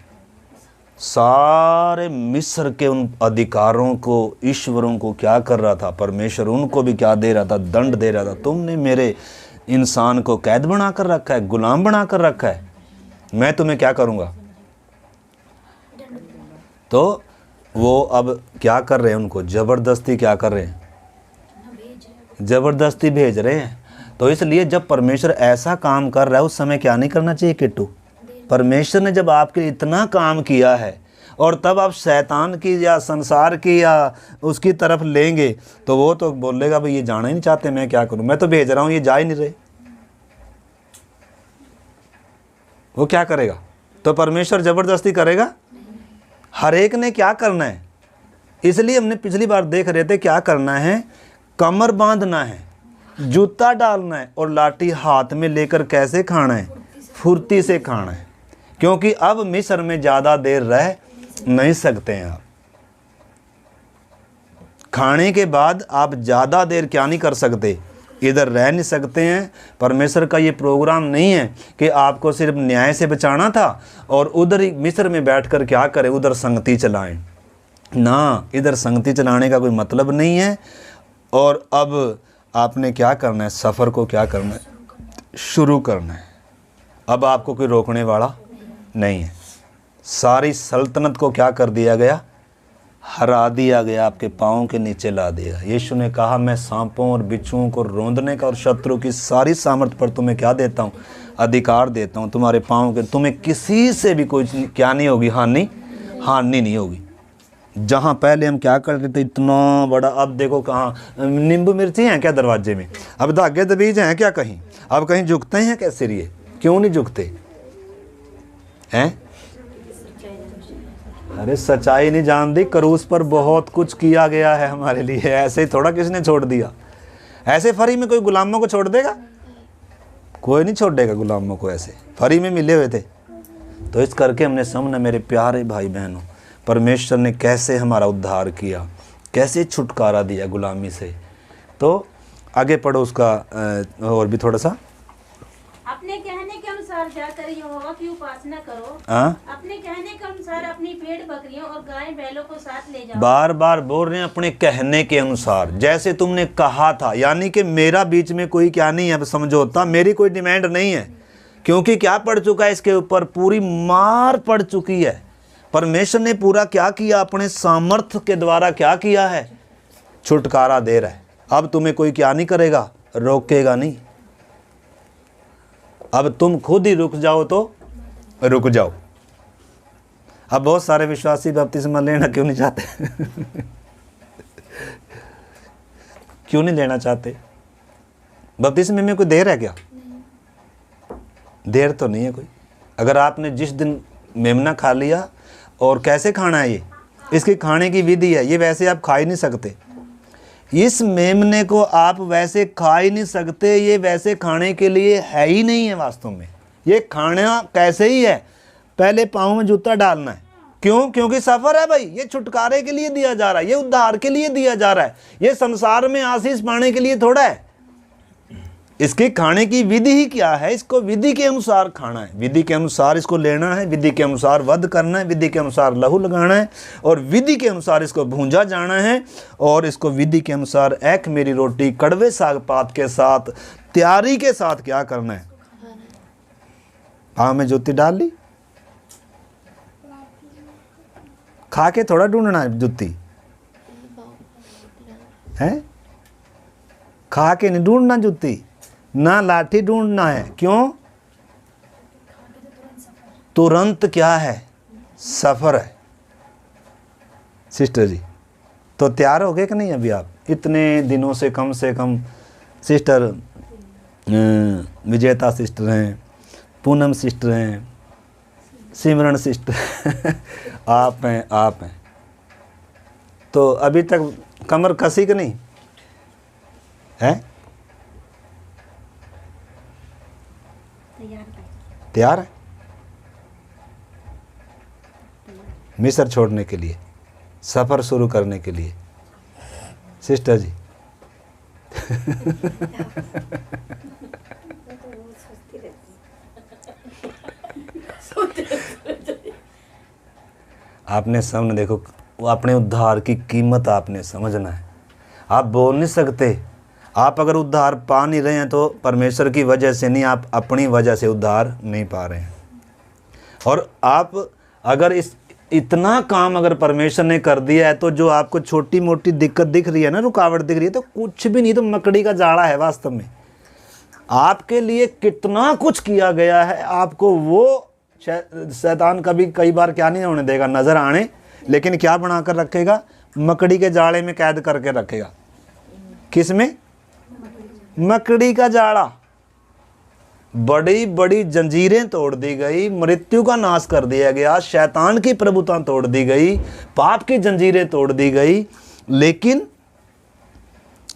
सारे मिस्र के उन अधिकारों को, ईश्वरों को क्या कर रहा था? परमेश्वर उनको भी क्या दे रहा था? दंड दे रहा था। तुमने मेरे इंसान को कैद बना कर रखा है, गुलाम बना कर रखा है, मैं तुम्हें क्या करूँगा? तो वो अब क्या कर रहे हैं? उनको ज़बरदस्ती क्या कर रहे हैं? ज़बरदस्ती भेज रहे हैं। तो इसलिए जब परमेश्वर ऐसा काम कर रहा है उस समय क्या नहीं करना चाहिए किट्टू? परमेश्वर ने जब आपके इतना काम किया है और तब आप शैतान की या संसार की या उसकी तरफ लेंगे तो वो तो बोलेगा भाई ये जाना ही नहीं चाहते, मैं क्या करूं, मैं तो भेज रहा हूं, ये जा ही नहीं रहे। वो क्या करेगा? तो परमेश्वर ज़बरदस्ती करेगा? हर एक ने क्या करना है? इसलिए हमने पिछली बार देख रहे थे क्या करना है। कमर बांधना है, जूता डालना है और लाठी हाथ में लेकर कैसे खाना है? फुर्ती से खाना है, क्योंकि अब मिस्र में ज़्यादा देर रह नहीं सकते हैं आप। खाने के बाद आप ज़्यादा देर क्या नहीं कर सकते? इधर रह नहीं सकते हैं। परमेश्वर का ये प्रोग्राम नहीं है कि आपको सिर्फ न्याय से बचाना था और उधर ही मिस्र में बैठकर क्या करें? उधर संगति चलाएं ना, इधर संगति चलाने का कोई मतलब नहीं है। और अब आपने क्या करना है? सफ़र को क्या करना है? शुरू करना है। अब आपको कोई रोकने वाला नहीं है। सारी सल्तनत को क्या कर दिया गया? हरा दिया गया, आपके पाँव के नीचे ला दिया। यीशु ने कहा मैं सांपों और बिच्छुओं को रौंदने का और शत्रु की सारी सामर्थ पर तुम्हें क्या देता हूँ? अधिकार देता हूँ तुम्हारे पाँव के। तुम्हें किसी से भी कोई क्या नहीं होगी? हानि नहीं होगी। जहाँ पहले हम क्या करते थे इतना बड़ा, अब देखो कहाँ नींबू मिर्ची हैं क्या दरवाजे में? अब धागे दबीज हैं क्या कहीं? अब कहीं झुकते हैं क्या सिर? ये क्यों नहीं झुकते हैं? अरे सच्चाई नहीं जान दी। क्रूस पर बहुत कुछ किया गया है हमारे लिए, ऐसे ही थोड़ा किसने छोड़ दिया। ऐसे फ्री में कोई गुलामों को छोड़ देगा? कोई नहीं छोड़ेगा गुलामों को, ऐसे फ्री में मिले हुए थे। तो इस करके हमने समझना मेरे प्यारे भाई बहनों, परमेश्वर ने कैसे हमारा उद्धार किया, कैसे छुटकारा दिया गुलामी से। तो आगे पढ़ो उसका और भी थोड़ा सा। अपने कहने के अनुसार जाकर यहोवा की उपासना करो। अपने कहने के अनुसार अपनी भेड़ बकरियों और गाय बैलों को साथ ले जाओ। बार बार बोल रहे हैं अपने कहने के अनुसार, जैसे तुमने कहा था। यानी कि मेरा बीच में कोई क्या नहीं है समझौता, मेरी कोई डिमांड नहीं है, क्योंकि क्या पड़ चुका है इसके ऊपर? पूरी मार पड़ चुकी है। परमेश्वर ने पूरा क्या किया? अपने सामर्थ्य के द्वारा क्या किया है? छुटकारा दे रहा है। अब तुम्हें कोई क्या नहीं करेगा? रोकेगा नहीं। अब तुम खुद ही रुक जाओ तो रुक जाओ। अब बहुत सारे विश्वासी बपतिस्मा लेना क्यों नहीं चाहते? क्यों नहीं लेना चाहते? बपतिस्मे में कोई देर है क्या? देर तो नहीं है कोई। अगर आपने जिस दिन मेमना खा लिया, और कैसे खाना है ये, इसकी खाने की विधि है, ये वैसे आप खा ही नहीं सकते। इस मेमने को आप वैसे खा ही नहीं सकते, ये वैसे खाने के लिए है ही नहीं है वास्तव में। ये खाना कैसे ही है? पहले पाँव में जूता डालना है। क्यों? क्योंकि सफ़र है भाई, ये छुटकारे के लिए दिया जा रहा है, ये उद्धार के लिए दिया जा रहा है, ये संसार में आशीष पाने के लिए थोड़ा है। इसके खाने की विधि ही क्या है? इसको विधि के अनुसार खाना है, विधि के अनुसार इसको लेना है, विधि के अनुसार वध करना है, विधि के अनुसार लहू लगाना है, और विधि के अनुसार इसको भूंजा जाना है, और इसको विधि के अनुसार एक मेरी रोटी कड़वे साग पात के साथ तैयारी के साथ क्या करना है? पाँव में जूती डाल ली, खा के थोड़ा ढूंढना है जूती है, खा के नहीं ढूंढना जूती, ना लाठी ढूंढना है। क्यों? तुरंत क्या है, सफ़र है। सिस्टर जी तो तैयार हो गए कि नहीं? अभी आप इतने दिनों से कम सिस्टर विजेता सिस्टर हैं, पूनम सिस्टर हैं, सिमरन सिस्टर आप हैं, तो अभी तक कमर कसी कि नहीं है? तैयार है मिस्र छोड़ने के लिए, सफ़र शुरू करने के लिए? सिस्टर जी आपने सामने देखो, वो अपने उद्धार की कीमत आपने समझना है। आप बोल नहीं सकते। आप अगर उद्धार पा नहीं रहे हैं तो परमेश्वर की वजह से नहीं, आप अपनी वजह से उद्धार नहीं पा रहे हैं। और आप अगर इतना काम अगर परमेश्वर ने कर दिया है तो जो आपको छोटी मोटी दिक्कत दिख रही है ना, रुकावट दिख रही है, तो कुछ भी नहीं, तो मकड़ी का जाड़ा है वास्तव में। आपके लिए कितना कुछ किया गया है, आपको वो शैतान कभी कई बार क्या नहीं होने देगा, नज़र आने, लेकिन क्या बना कर रखेगा, मकड़ी के जाड़े में कैद करके रखेगा। किस में? मकड़ी का जाड़ा। बड़ी बड़ी जंजीरें तोड़ दी गई, मृत्यु का नाश कर दिया गया, शैतान की प्रभुता तोड़ दी गई, पाप की जंजीरें तोड़ दी गई, लेकिन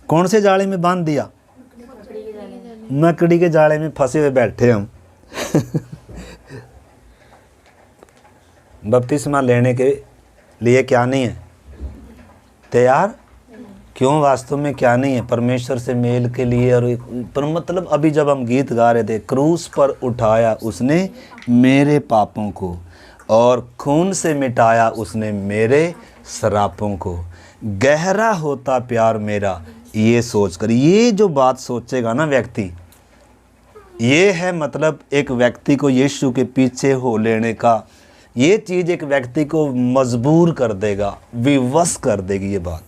कौन से जाड़े में बांध दिया? मकड़ी के जाड़े में फंसे हुए बैठे हम। बपतिस्मा लेने के लिए क्या नहीं है? तैयार? क्यों वास्तव में क्या नहीं है? परमेश्वर से मेल के लिए। और पर मतलब अभी जब हम गीत गा रहे थे, क्रूस पर उठाया उसने मेरे पापों को और खून से मिटाया उसने मेरे श्रापों को, गहरा होता प्यार मेरा ये सोचकर। ये जो बात सोचेगा ना व्यक्ति, ये है मतलब एक व्यक्ति को यीशु के पीछे हो लेने का, ये चीज़ एक व्यक्ति को मजबूर कर देगा, विवश कर देगी ये बात।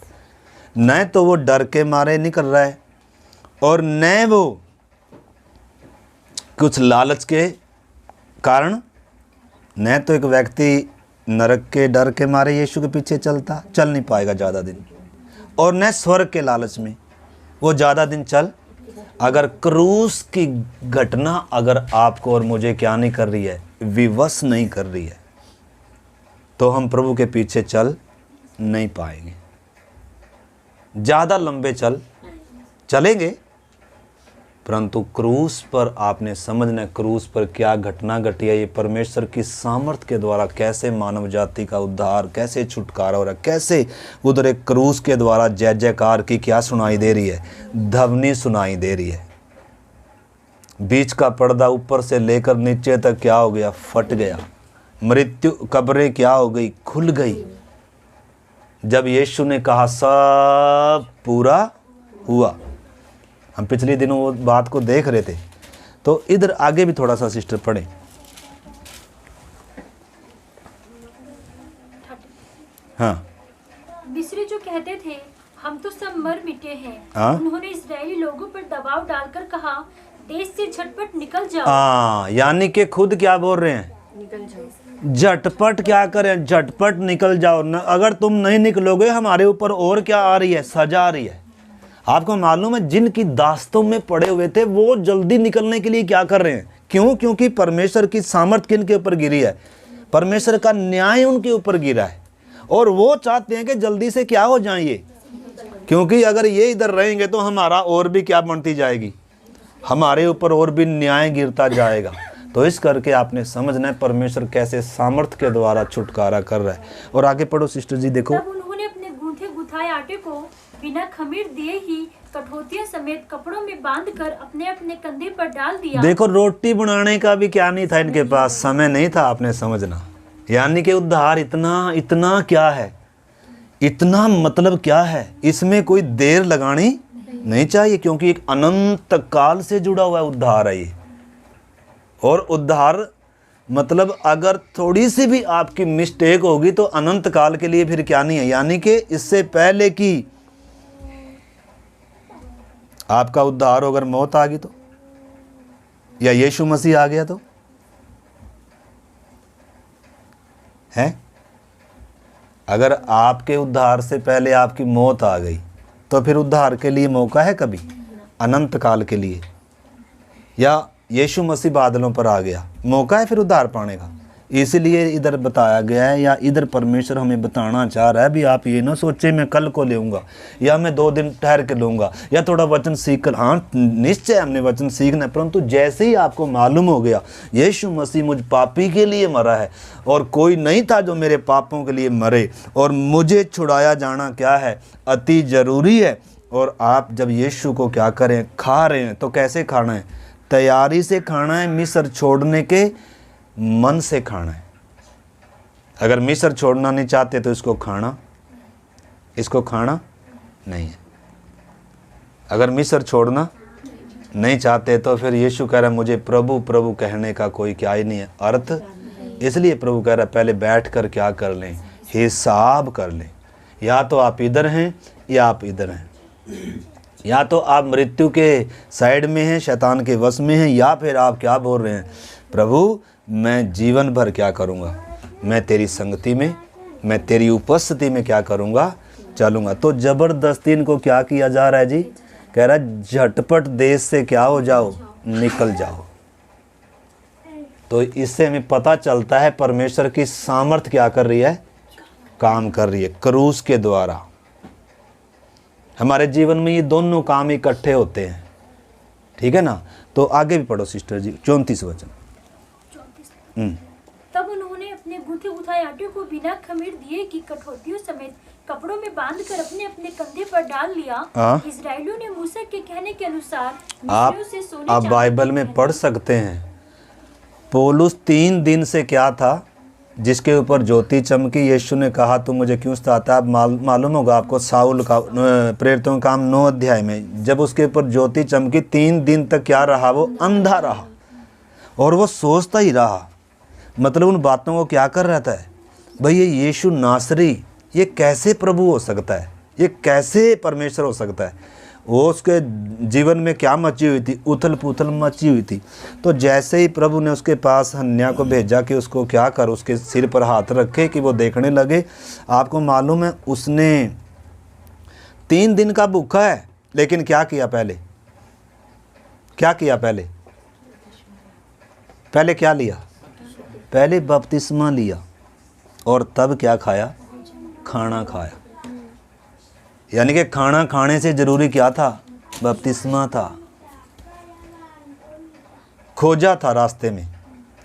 न तो वो डर के मारे निकल रहा है और न वो कुछ लालच के कारण, न तो एक व्यक्ति नरक के डर के मारे यीशु के पीछे चल नहीं पाएगा ज़्यादा दिन, और न स्वर्ग के लालच में वो ज़्यादा दिन चल। अगर क्रूस की घटना अगर आपको और मुझे क्या नहीं कर रही है, विवश नहीं कर रही है, तो हम प्रभु के पीछे चल नहीं पाएंगे। ज़्यादा लंबे चलेंगे, परंतु क्रूस पर आपने समझना, क्रूस पर क्या घटना घटी है, ये परमेश्वर की सामर्थ के द्वारा कैसे मानव जाति का उद्धार, कैसे छुटकारा हो रहा है, कैसे उधर एक क्रूस के द्वारा जय जयकार की क्या सुनाई दे रही है, ध्वनि सुनाई दे रही है। बीच का पर्दा ऊपर से लेकर नीचे तक क्या हो गया, फट गया। मृत्यु कब्रें क्या हो गई, खुल गई। जब यीशु ने कहा सब पूरा हुआ। हम पिछले दिनों वो बात को देख रहे थे, तो इधर आगे भी थोड़ा सा सिस्टर पढ़े। हाँ, मिस्री जो कहते थे हम तो सब मर मिटे हैं, हाँ? उन्होंने इजरायली लोगों पर दबाव डालकर कहा देश से झटपट निकल जाओ। हाँ, यानी कि खुद क्या बोल रहे हैं, झटपट क्या करें, झटपट निकल जाओ। अगर तुम नहीं निकलोगे हमारे ऊपर और क्या आ रही है, सजा आ रही है। आपको मालूम है जिनकी दास्तों में पड़े हुए थे वो जल्दी निकलने के लिए क्या कर रहे हैं? क्यों? क्योंकि परमेश्वर की सामर्थ किन के ऊपर गिरी है, परमेश्वर का न्याय उनके ऊपर गिरा है, और वो चाहते हैं कि जल्दी से क्या हो जाए ये, क्योंकि अगर ये इधर रहेंगे तो हमारा और भी क्या बनती जाएगी, हमारे ऊपर और भी न्याय गिरता जाएगा। तो इस करके आपने समझना है परमेश्वर कैसे सामर्थ के द्वारा छुटकारा कर रहा है। और आगे पढ़ो सिस्टर जी, देखो। तब उन्होंने अपने गूंथे गुथाए आटे को बिना खमीर दिए ही कठौतियों समेत कपड़ों में बांधकर अपने अपने कंधे पर डाल दिया। देखो, रोटी बनाने का भी क्या नहीं था इनके पास, समय नहीं था, आपने समझना। यानी कि उद्धार इतना क्या है, इतना मतलब क्या है, इसमें कोई देर लगानी नहीं चाहिए, क्योंकि एक अनंत काल से जुड़ा हुआ उद्धार है ये। और उद्धार मतलब अगर थोड़ी सी भी आपकी मिस्टेक होगी तो अनंत काल के लिए फिर क्या नहीं है। यानी कि इससे पहले कि आपका उद्धार अगर मौत आ गई तो, या यीशु मसीह आ गया तो, है? अगर आपके उद्धार से पहले आपकी मौत आ गई तो फिर उद्धार के लिए मौका है कभी? अनंत काल के लिए? या यीशु मसीह बादलों पर आ गया, मौका है फिर उद्धार पाने का? इसलिए इधर बताया गया है, या इधर परमेश्वर हमें बताना चाह रहा है भी आप ये ना सोचे मैं कल को लेऊंगा, या मैं 2 दिन ठहर के लूँगा, या थोड़ा वचन सीख कर। हाँ, निश्चय हमने वचन सीखना है, परंतु जैसे ही आपको मालूम हो गया यीशु मसीह मुझ पापी के लिए मरा है और कोई नहीं था जो मेरे पापों के लिए मरे, और मुझे छुड़ाया जाना क्या है, अति ज़रूरी है। और आप जब यीशु को क्या करें, खा रहे हैं, तो कैसे खाना है? तैयारी से खाना है, मिस्र छोड़ने के मन से खाना है। अगर मिस्र छोड़ना नहीं चाहते तो इसको खाना नहीं है। अगर मिस्र छोड़ना नहीं चाहते तो फिर यीशु कह रहा है मुझे प्रभु प्रभु कहने का कोई क्या ही नहीं है अर्थ। इसलिए प्रभु कह रहा है पहले बैठ कर क्या कर लें, हिसाब कर लें। या तो आप इधर हैं या आप इधर हैं, या तो आप मृत्यु के साइड में हैं, शैतान के वश में हैं, या फिर आप क्या बोल रहे हैं, प्रभु मैं जीवन भर क्या करूँगा, मैं तेरी संगति में, मैं तेरी उपस्थिति में क्या करूँगा, चलूँगा। तो ज़बरदस्ती इनको क्या किया जा रहा है जी? कह रहा है झटपट देश से क्या हो जाओ, निकल जाओ। तो इससे हमें पता चलता है परमेश्वर की सामर्थ क्या कर रही है, काम कर रही है क्रूस के द्वारा। हमारे जीवन में ये दोनों काम इकट्ठे होते हैं, ठीक है ना। तो आगे भी पढ़ो सिस्टर जी, 34 वचन। तब उन्होंने अपने गूंथे गुथाए आटे को बिना खमीर दिए की कठौतियों समेत कपड़ों में बांधकर अपने अपने कंधे पर डाल लिया। इस्राएलियों ने मूसा के कहने के अनुसार मिस्रियों से आप बाइबल में पढ़ सकते हैं, पौलुस 3 दिन से क्या था, जिसके ऊपर ज्योति चमकी। यीशु ने कहा तू मुझे क्यों सताता है? आप मालूम होगा आपको साउल का प्रेरितों का काम 9 अध्याय में, जब उसके ऊपर ज्योति चमकी 3 दिन तक क्या रहा, वो अंधा रहा और वो सोचता ही रहा। मतलब उन बातों को क्या कर रहता है, भाई ये यीशु नासरी ये कैसे प्रभु हो सकता है, ये कैसे परमेश्वर हो सकता है। वो उसके जीवन में क्या मची हुई थी, उथल पुथल मची हुई थी। तो जैसे ही प्रभु ने उसके पास हन्या को भेजा कि उसको क्या कर, उसके सिर पर हाथ रखे कि वो देखने लगे। आपको मालूम है उसने 3 दिन का भूखा है, लेकिन क्या किया पहले, क्या किया पहले क्या लिया, पहले बपतिस्मा लिया और तब क्या खाया, खाना खाया। यानी कि खाना खाने से जरूरी क्या था, बपतिस्मा था। खोजा था रास्ते में,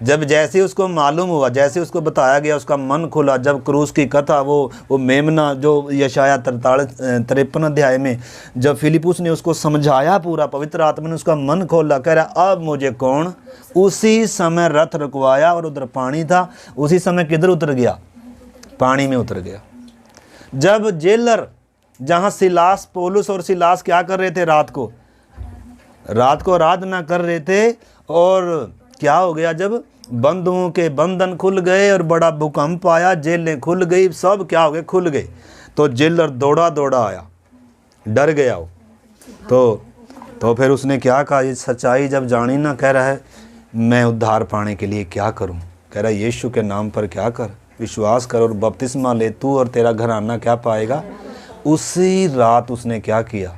जब जैसे उसको मालूम हुआ, जैसे उसको बताया गया, उसका मन खुला। जब क्रूस की कथा वो मेमना जो यशाया 53 अध्याय में जब फिलिपुस ने उसको समझाया पूरा, पवित्र आत्मा ने उसका मन खोला, कह रहा अब मुझे कौन। उसी समय रथ रुकवाया और उधर पानी था, उसी समय किधर उतर गया, पानी में उतर गया। जब जेलर, जहाँ सिलास, पौलुस और सिलास क्या कर रहे थे, रात को आराधना कर रहे थे, और क्या हो गया, जब बंधुओं के बंधन खुल गए और बड़ा भूकंप आया, जेलें खुल गई, सब क्या हो गए, खुल गए। तो जेलर दौड़ा आया, डर गया वो। तो फिर उसने क्या कहा, ये सच्चाई जब जानी ना, कह रहा है मैं उद्धार पाने के लिए क्या करूं। कह रहा है यीशु के नाम पर क्या कर, विश्वास कर और बपतिस्मा ले, तू और तेरा घराना क्या पाएगा। उसी रात उसने क्या किया,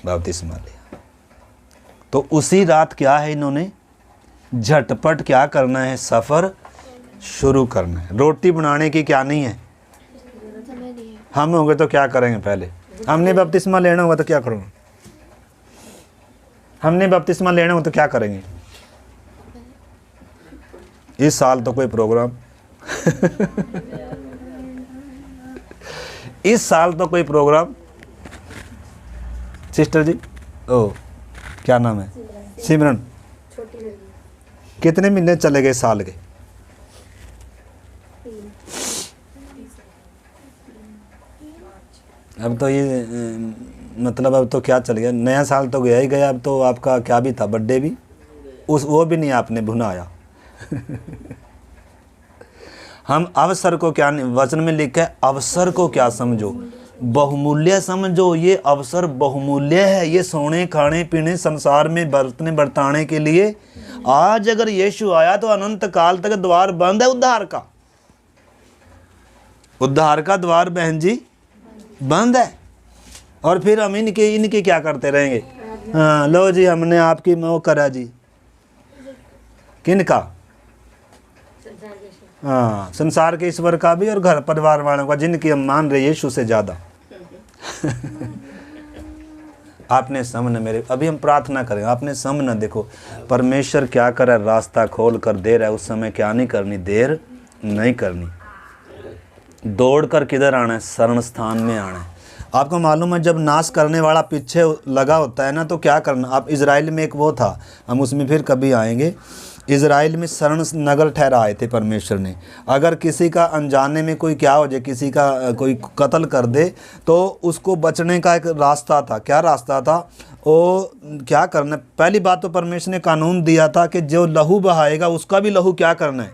बपतिस्मा लिया। तो उसी रात क्या है, इन्होंने झटपट क्या करना है, सफ़र शुरू करना है। रोटी बनाने की क्या नहीं है, हम होंगे तो क्या करेंगे, पहले हमने बपतिस्मा लेना होगा तो क्या करूँगा, हमने बपतिस्मा लेना होगा तो क्या करेंगे। इस साल तो कोई प्रोग्राम इस साल तो कोई प्रोग्राम। सिस्टर जी, ओ क्या नाम है, सिमरन, कितने महीने चले गए साल के? अब तो ये मतलब अब तो क्या चल गया, नया साल तो गया ही गया। अब तो आपका क्या भी था, बर्थडे भी, वो भी नहीं आपने भुनाया। हम अवसर को क्या, वचन में लिखा है अवसर को क्या समझो, बहुमूल्य समझो। ये अवसर बहुमूल्य है, ये सोने खाने पीने संसार में बरतने बरताने के लिए। आज अगर यीशु आया तो अनंत काल तक द्वार बंद है उद्धार का। उद्धार का द्वार बहन जी बंद है। और फिर हम इनके क्या करते रहेंगे? हाँ लो जी हमने आपकी मोह करा जी। किनका? हाँ संसार के ईश्वर का भी और घर परिवार वालों का, जिनकी हम मान रहे यीशु से ज़्यादा। आपने सामने मेरे अभी हम प्रार्थना करें, आपने सामने देखो परमेश्वर क्या कर रहा है, रास्ता खोल कर दे रहा है। उस समय क्या नहीं करनी, देर नहीं करनी। दौड़ कर किधर आना है? शरण स्थान में आना है। आपको मालूम है जब नाश करने वाला पीछे लगा होता है ना तो क्या करना। आप इज़राइल में एक वो था, हम उसमें फिर कभी आएंगे। इज़राइल में शरण नगर ठहराए थे परमेश्वर ने। अगर किसी का अनजाने में कोई क्या हो जाए, किसी का कोई कत्ल कर दे तो उसको बचने का एक रास्ता था। क्या रास्ता था? वो क्या करना, पहली बात तो परमेश्वर ने कानून दिया था कि जो लहू बहाएगा उसका भी लहू क्या करना है?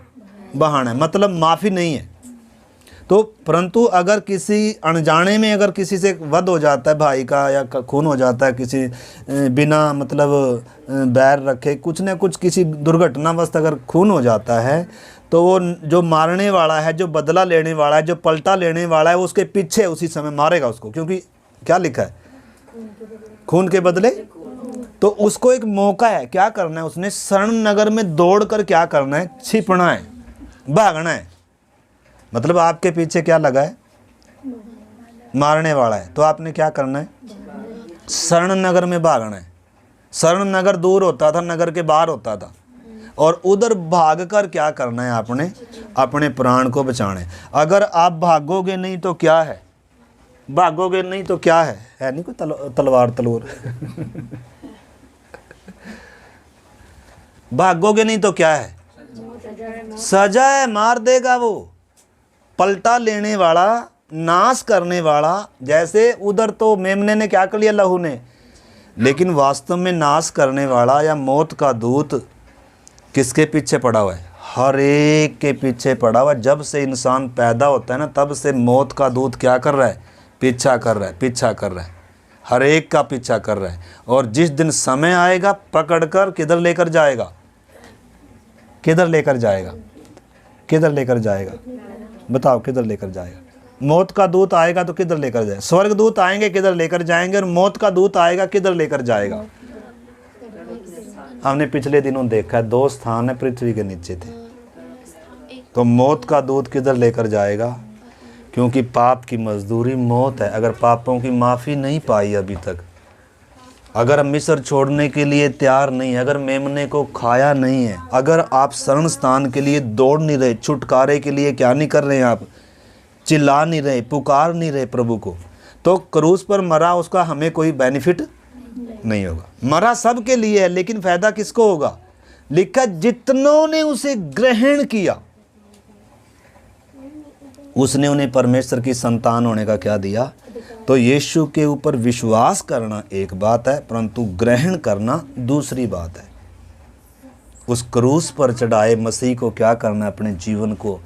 बहाना है। मतलब माफ़ी नहीं है। तो परंतु अगर किसी अनजाने में अगर किसी से वध हो जाता है भाई का, या खून हो जाता है किसी बिना मतलब बैर रखे कुछ न कुछ किसी दुर्घटनावश अगर खून हो जाता है तो वो जो मारने वाला है, जो बदला लेने वाला है, जो पलटा लेने वाला है, वो उसके पीछे उसी समय मारेगा उसको। क्योंकि क्या लिखा है? खून के बदले। तो उसको एक मौका है, क्या करना है उसने? शरण नगर में दौड़ कर क्या करना है? छिपना है, भागना है। मतलब आपके पीछे क्या लगा है? मारने वाला है। तो आपने क्या करना है? शरण नगर में भागना है। शरण नगर दूर होता था, नगर के बाहर होता था, और उधर भागकर क्या करना है? आपने अपने प्राण को बचाना है। अगर आप भागोगे नहीं तो क्या है? भागोगे नहीं तो क्या है नहीं कोई तलवार तलवार भागोगे नहीं तो क्या है? सजा है, मार देगा वो। पलटा लेने वाला, नाश करने वाला। जैसे उधर तो मेमने ने क्या कर लिया, लहू ने, लेकिन वास्तव में नाश करने वाला या मौत का दूत किसके पीछे पड़ा हुआ है? हर एक के पीछे पड़ा हुआ है। जब से इंसान पैदा होता है ना तब से मौत का दूत क्या कर रहा है? पीछा कर रहा है, पीछा कर रहा है, हर एक का पीछा कर रहा है। और जिस दिन समय आएगा पकड़कर किधर लेकर जाएगा? किधर लेकर जाएगा? किधर लेकर जाएगा? बताओ किधर लेकर जाएगा? मौत का दूत आएगा तो किधर लेकर जाएगा? स्वर्ग दूत आएंगे किधर लेकर जाएंगे, और मौत का दूत आएगा किधर लेकर जाएगा? हमने पिछले दिनों देखा है, 2 स्थान है पृथ्वी के नीचे थे। तो मौत का दूत किधर लेकर जाएगा? क्योंकि पाप की मजदूरी मौत है। अगर पापों की माफ़ी नहीं पाई अभी तक, अगर हम मिस्र छोड़ने के लिए तैयार नहीं है, अगर मेमने को खाया नहीं है, अगर आप शरण स्थान के लिए दौड़ नहीं रहे, छुटकारे के लिए क्या नहीं कर रहे हैं, आप चिल्ला नहीं रहे, पुकार नहीं रहे प्रभु को, तो क्रूस पर मरा उसका हमें कोई बेनिफिट नहीं होगा। मरा सब के लिए है, लेकिन फ़ायदा किसको होगा? लिखा जितनों ने उसे ग्रहण किया उसने उन्हें परमेश्वर की संतान होने का क्या दिया? तो यीशु के ऊपर विश्वास करना एक बात है, परंतु ग्रहण करना दूसरी बात है। उस क्रूस पर चढ़ाए मसीह को क्या करना है? अपने जीवन को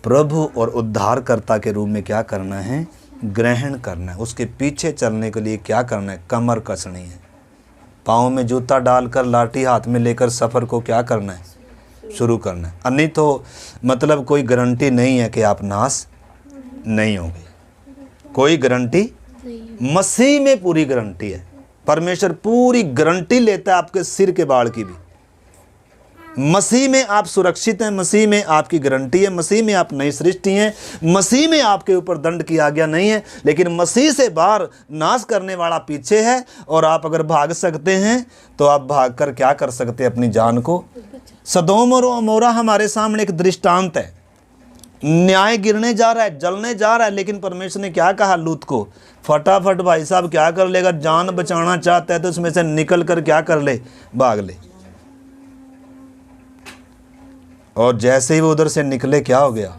प्रभु और उद्धारकर्ता के रूप में क्या करना है? ग्रहण करना है। उसके पीछे चलने के लिए क्या करना है? कमर कसनी है। पाँव में जूता डालकर लाठी हाथ में लेकर सफ़र को क्या करना है? शुरू करना है। नहीं तो मतलब कोई गारंटी नहीं है कि आप नाश नहीं होंगे, कोई गारंटी मसीह में पूरी गारंटी है। परमेश्वर पूरी गारंटी लेता है आपके सिर के बाल की भी। मसीह में आप सुरक्षित हैं, मसीह में आपकी गारंटी है, मसीह में आप नई सृष्टि हैं, मसीह में आपके ऊपर दंड की आज्ञा नहीं है। लेकिन मसीह से बाहर नाश करने वाला पीछे है, और आप अगर भाग सकते हैं तो आप भागकर क्या कर सकते हैं? अपनी जान को। सदोम और अमोरा हमारे सामने एक दृष्टांत है। न्याय गिरने जा रहा है, जलने जा रहा है, लेकिन परमेश्वर ने क्या कहा लूत को? फटाफट भाई साहब क्या कर लेगा? जान बचाना चाहता है तो उसमें से निकल कर क्या कर ले? भाग ले। और जैसे ही वो उधर से निकले क्या हो गया?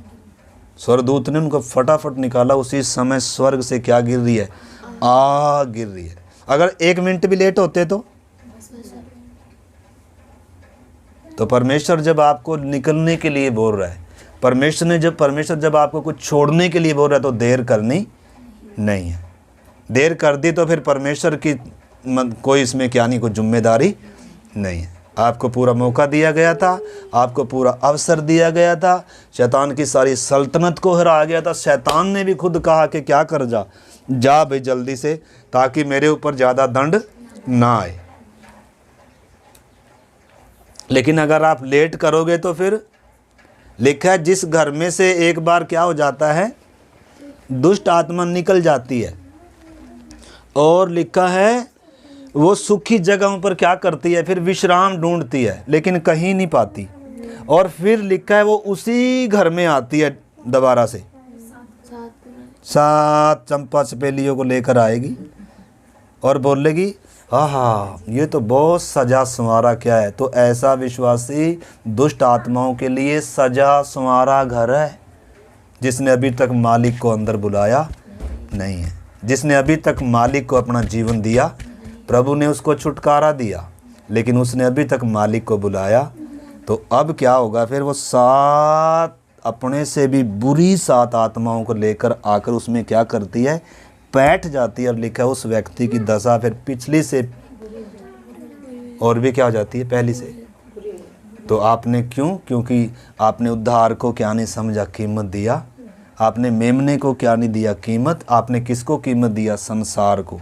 स्वर्गदूत ने उनको फटाफट निकाला। उसी समय स्वर्ग से क्या गिर रही है? आग गिर रही है। अगर 1 मिनट भी लेट होते तो परमेश्वर जब आपको निकलने के लिए बोल रहा है, परमेश्वर जब आपको कुछ छोड़ने के लिए बोल रहा है तो देर करनी नहीं है। देर कर दी तो फिर परमेश्वर की कोई इसमें क्या नहीं, कोई जिम्मेदारी नहीं है। आपको पूरा मौका दिया गया था, आपको पूरा अवसर दिया गया था, शैतान की सारी सल्तनत को हरा गया था। शैतान ने भी खुद कहा कि क्या कर जा भाई जल्दी से, ताकि मेरे ऊपर ज़्यादा दंड ना आए। लेकिन अगर आप लेट करोगे तो फिर लिखा है जिस घर में से एक बार क्या हो जाता है, दुष्ट आत्मा निकल जाती है, और लिखा है वो सुखी जगहों पर क्या करती है, फिर विश्राम ढूंढती है लेकिन कहीं नहीं पाती, और फिर लिखा है वो उसी घर में आती है दोबारा से, 7 चंपा चपेलियों को लेकर आएगी और बोलेगी आहा ये तो बहुत सजा संवारा क्या है। तो ऐसा विश्वासी दुष्ट आत्माओं के लिए सजा संवारा घर है, जिसने अभी तक मालिक को अंदर बुलाया नहीं है, जिसने अभी तक मालिक को अपना जीवन दिया। प्रभु ने उसको छुटकारा दिया लेकिन उसने अभी तक मालिक को बुलाया। तो अब क्या होगा, फिर वो 7 अपने से भी बुरी 7 आत्माओं को लेकर आकर उसमें क्या करती है, बैठ जाती है। और लिखा है उस व्यक्ति की दशा फिर पिछली से और भी क्या हो जाती है, पहली से। तो आपने क्योंकि आपने उद्धार को क्या नहीं समझा, कीमत दिया। आपने मेमने को क्या नहीं दिया, कीमत। आपने किसको कीमत दिया, संसार को,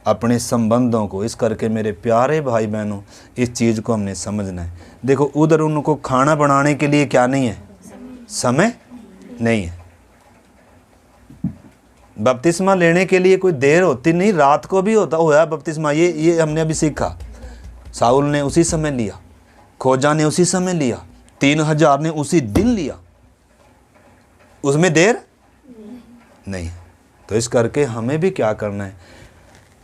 अपने संबंधों को। इस करके मेरे प्यारे भाई बहनों, इस चीज़ को हमने समझना है। देखो उधर उनको खाना बनाने के लिए क्या नहीं है, समय नहीं है। बपतिस्मा लेने के लिए कोई देर होती नहीं, रात को भी होया बपतिस्मा। ये हमने अभी सीखा। साउल ने उसी समय लिया, खोजा ने उसी समय लिया, 3000 ने उसी दिन लिया, उसमें देर नहीं। तो इस करके हमें भी क्या करना है,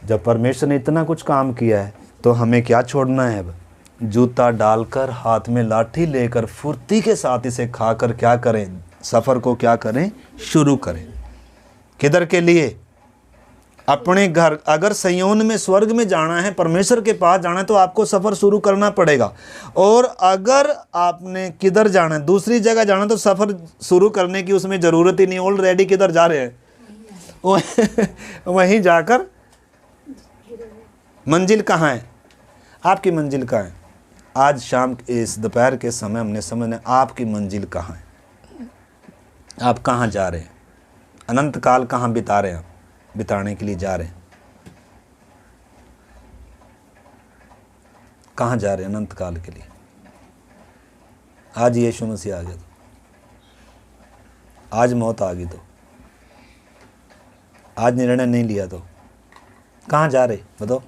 जब परमेश्वर ने इतना कुछ काम किया है तो हमें क्या छोड़ना है। अब जूता डालकर, हाथ में लाठी लेकर, फुर्ती के साथ इसे खाकर क्या करें, सफ़र को क्या करें, शुरू करें। किधर के लिए, अपने घर। अगर सिय्योन में, स्वर्ग में जाना है, परमेश्वर के पास जाना है, तो आपको सफ़र शुरू करना पड़ेगा। और अगर आपने किधर जाना है, दूसरी जगह जाना है, तो सफ़र शुरू करने की उसमें ज़रूरत ही नहीं। ऑलरेडी किधर जा रहे हैं, वहीं जाकर मंजिल कहाँ है, आपकी मंजिल कहाँ है। आज शाम इस दोपहर के समय हमने समझना आपकी मंजिल कहाँ है, आप कहाँ जा रहे हैं, अनंत काल कहाँ बिता रहे हैं, बिताने के लिए जा रहे हैं, कहाँ जा रहे हैं अनंत काल के लिए। आज यीशु मसीह आ गया तो, आज मौत आ गई तो, आज निर्णय नहीं लिया तो कहाँ जा रहे, बताओ।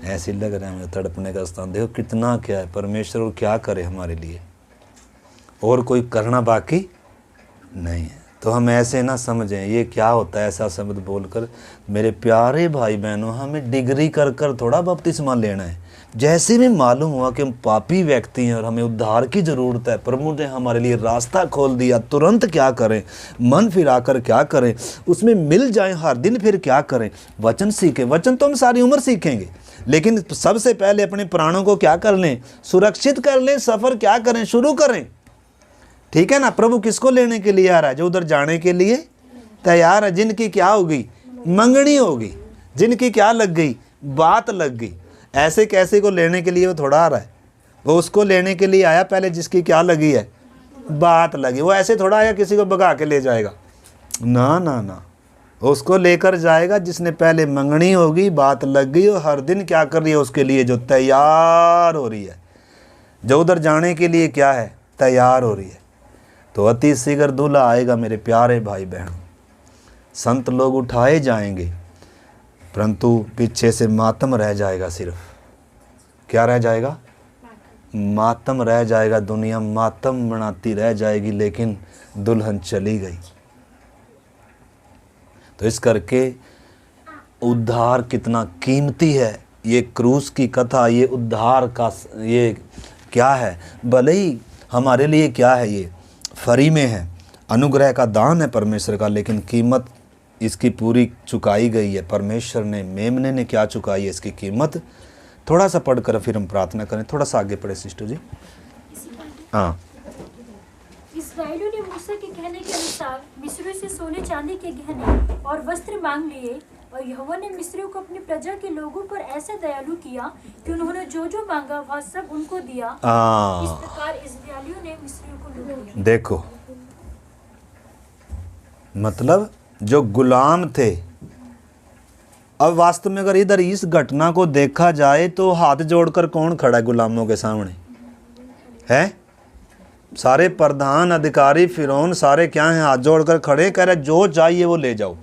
ऐसे लग रहा है मुझे तड़पने का स्थान। देखो कितना क्या है परमेश्वर, और क्या करे हमारे लिए, और कोई करना बाकी नहीं है। तो हम ऐसे ना समझें ये क्या होता है ऐसा शब्द बोलकर। मेरे प्यारे भाई बहनों, हमें डिग्री कर कर थोड़ा बपतिस्मा लेना है। जैसे भी मालूम हुआ कि हम पापी व्यक्ति हैं और हमें उद्धार की ज़रूरत है, प्रभु ने हमारे लिए रास्ता खोल दिया, तुरंत क्या करें, मन फिराकर क्या करें, उसमें मिल जाए हर दिन, फिर क्या करें, वचन सीखें। वचन तो हम सारी उम्र सीखेंगे, लेकिन सबसे पहले अपने प्राणों को क्या कर लें, सुरक्षित कर लें, सफ़र क्या करें, शुरू करें। ठीक है ना। प्रभु किसको लेने के लिए आ रहा है, जो उधर जाने के लिए तैयार है, जिनकी क्या होगी, मंगनी होगी, जिनकी क्या लग गई, बात लग गई। ऐसे कैसे को लेने के लिए वो थोड़ा आ रहा है, वो उसको लेने के लिए आया पहले जिसकी क्या लगी है, बात लगी। वो ऐसे थोड़ा आया किसी को भगा के ले जाएगा, ना ना ना, उसको लेकर जाएगा जिसने पहले मंगनी होगी, बात लग गई, और हर दिन क्या कर रही है उसके लिए, जो तैयार हो रही है, जो उधर जाने के लिए क्या है, तैयार हो रही है। तो अति शीघ्र दूल्हा आएगा मेरे प्यारे भाई बहन। संत लोग उठाए जाएंगे, परंतु पीछे से मातम रह जाएगा। सिर्फ क्या रह जाएगा, मातम रह जाएगा। दुनिया मातम बनाती रह जाएगी, लेकिन दुल्हन चली गई। तो इस करके उद्धार कितना कीमती है। ये क्रूस की कथा, ये उद्धार का, ये क्या है, भले ही हमारे लिए क्या है, ये फ्री में है, अनुग्रह का दान है परमेश्वर का, लेकिन कीमत इसकी पूरी चुकाई गई है। परमेश्वर ने, मेमने ने क्या चुकाई है इसकी कीमत। थोड़ा सा पढ़कर फिर हम प्रार्थना करें। थोड़ा सा आगे पढ़े सिस्टर जी। हाँ, इस्राएलियों ने मूसा के कहने के अनुसार मिस्रियों से सोने चांदी के गहने और वस्त्र मांग लिए, और यहोवा ने मिस्रियों को अपनी प्रजा के लोगों पर ऐसा दयालु किया कि उन्होंने जो जो मांगा वह सब उनको दिया। इस प्रकार इस्राएलियों ने मिस्रियों को लूट लिया। देखो, मतलब जो गुलाम थे, अब वास्तव में अगर इधर इस घटना को देखा जाए तो हाथ जोड़कर कौन खड़ा है गुलामों के सामने? है सारे प्रधान अधिकारी फिरौन सारे क्या हैं? हाथ जोड़कर खड़े, कह रहे जो चाहिए वो ले जाओ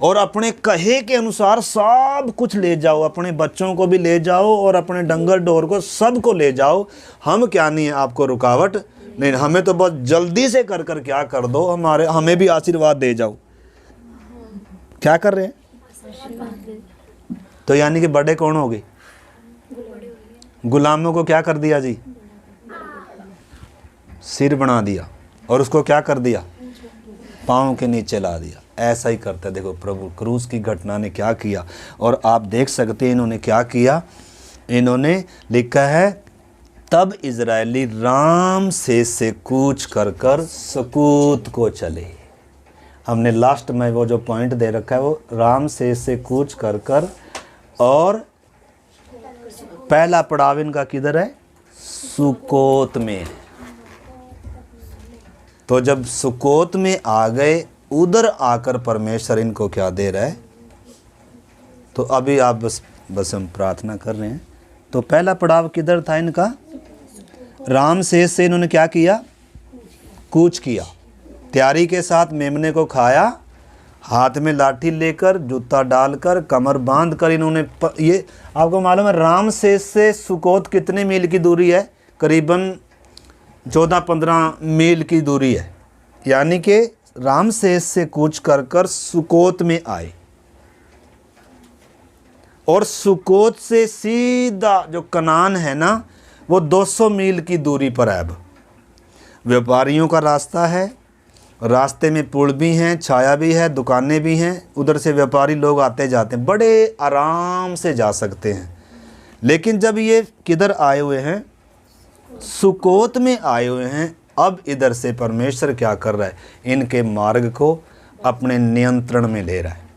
और अपने कहे के अनुसार सब कुछ ले जाओ, अपने बच्चों को भी ले जाओ और अपने डंगर डोर को सबको ले जाओ। हम क्या नहीं है आपको रुकावट नहीं, हमें तो बहुत जल्दी से कर कर क्या कर दो, हमें भी आशीर्वाद दे जाओ। क्या कर रहे हैं? तो यानी कि बड़े कौन हो गए? गुलामों को क्या कर दिया जी? सिर बना दिया और उसको क्या कर दिया? पाँव के नीचे ला दिया। ऐसा ही करता है। देखो प्रभु क्रूस की घटना ने क्या किया, और आप देख सकते हैं इन्होंने क्या किया। इन्होंने लिखा है तब इजरायली रामसेस से कूच कर कर सुकोत को चले। हमने लास्ट में वो जो पॉइंट दे रखा है वो रामसेस से कूच कर कर, और पहला पड़ाव इनका किधर है? सुकोत में। तो जब सुकोत में आ गए, उधर आकर परमेश्वर इनको क्या दे रहा है? तो अभी आप बस हम प्रार्थना कर रहे हैं। तो पहला पड़ाव किधर था इनका? रामसेस से इन्होंने क्या किया? कूच किया। तैयारी के साथ मेमने को खाया, हाथ में लाठी लेकर जूता डालकर कमर बांध कर इन्होंने ये आपको मालूम है रामसेस से सुकोत कितने मील की दूरी है? करीबन 14-15 मील की दूरी है। यानी कि रामसेस से कूच कर कर सुकोत में आए, और सुकोत से सीधा जो कनान है ना वो 200 मील की दूरी पर है। अब व्यापारियों का रास्ता है, रास्ते में पुल भी हैं, छाया भी है, दुकानें भी हैं, उधर से व्यापारी लोग आते जाते हैं, बड़े आराम से जा सकते हैं। लेकिन जब ये किधर आए हुए हैं? सुकोत में आए हुए हैं। अब इधर से परमेश्वर क्या कर रहा है? इनके मार्ग को अपने नियंत्रण में ले रहा है।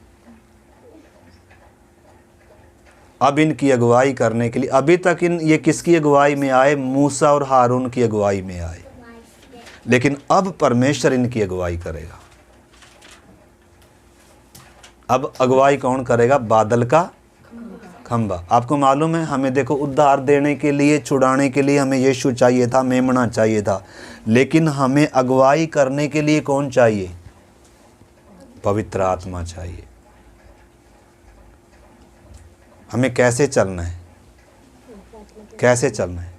अब इनकी अगुवाई करने के लिए, अभी तक ये किसकी अगुवाई में आए? मूसा और हारून की अगुवाई में आए, लेकिन अब परमेश्वर इनकी अगुवाई करेगा। अब अगुवाई कौन करेगा? बादल का खंबा। आपको मालूम है हमें देखो उद्धार देने के लिए, छुड़ाने के लिए हमें यीशु चाहिए था, मेमना चाहिए था, लेकिन हमें अगुवाई करने के लिए कौन चाहिए? पवित्र आत्मा चाहिए। हमें कैसे चलना है? कैसे चलना है?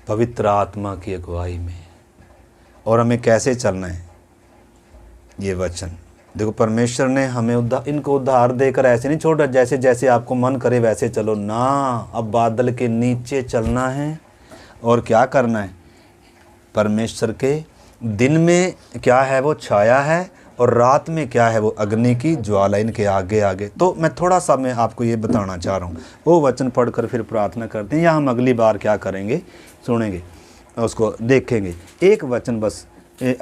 पवित्र आत्मा की अगुवाई में। और हमें कैसे चलना है? ये वचन देखो, परमेश्वर ने हमें इनको उद्धार देकर ऐसे नहीं छोड़ा जैसे जैसे आपको मन करे वैसे चलो ना। अब बादल के नीचे चलना है और क्या करना है? परमेश्वर के दिन में क्या है? वो छाया है, और रात में क्या है? वो अग्नि की ज्वाला इनके आगे आगे। तो मैं थोड़ा सा मैं आपको ये बताना चाह रहा हूँ। वो वचन पढ़कर फिर प्रार्थना करते हैं, या हम अगली बार क्या करेंगे? सुनेंगे, उसको देखेंगे। एक वचन बस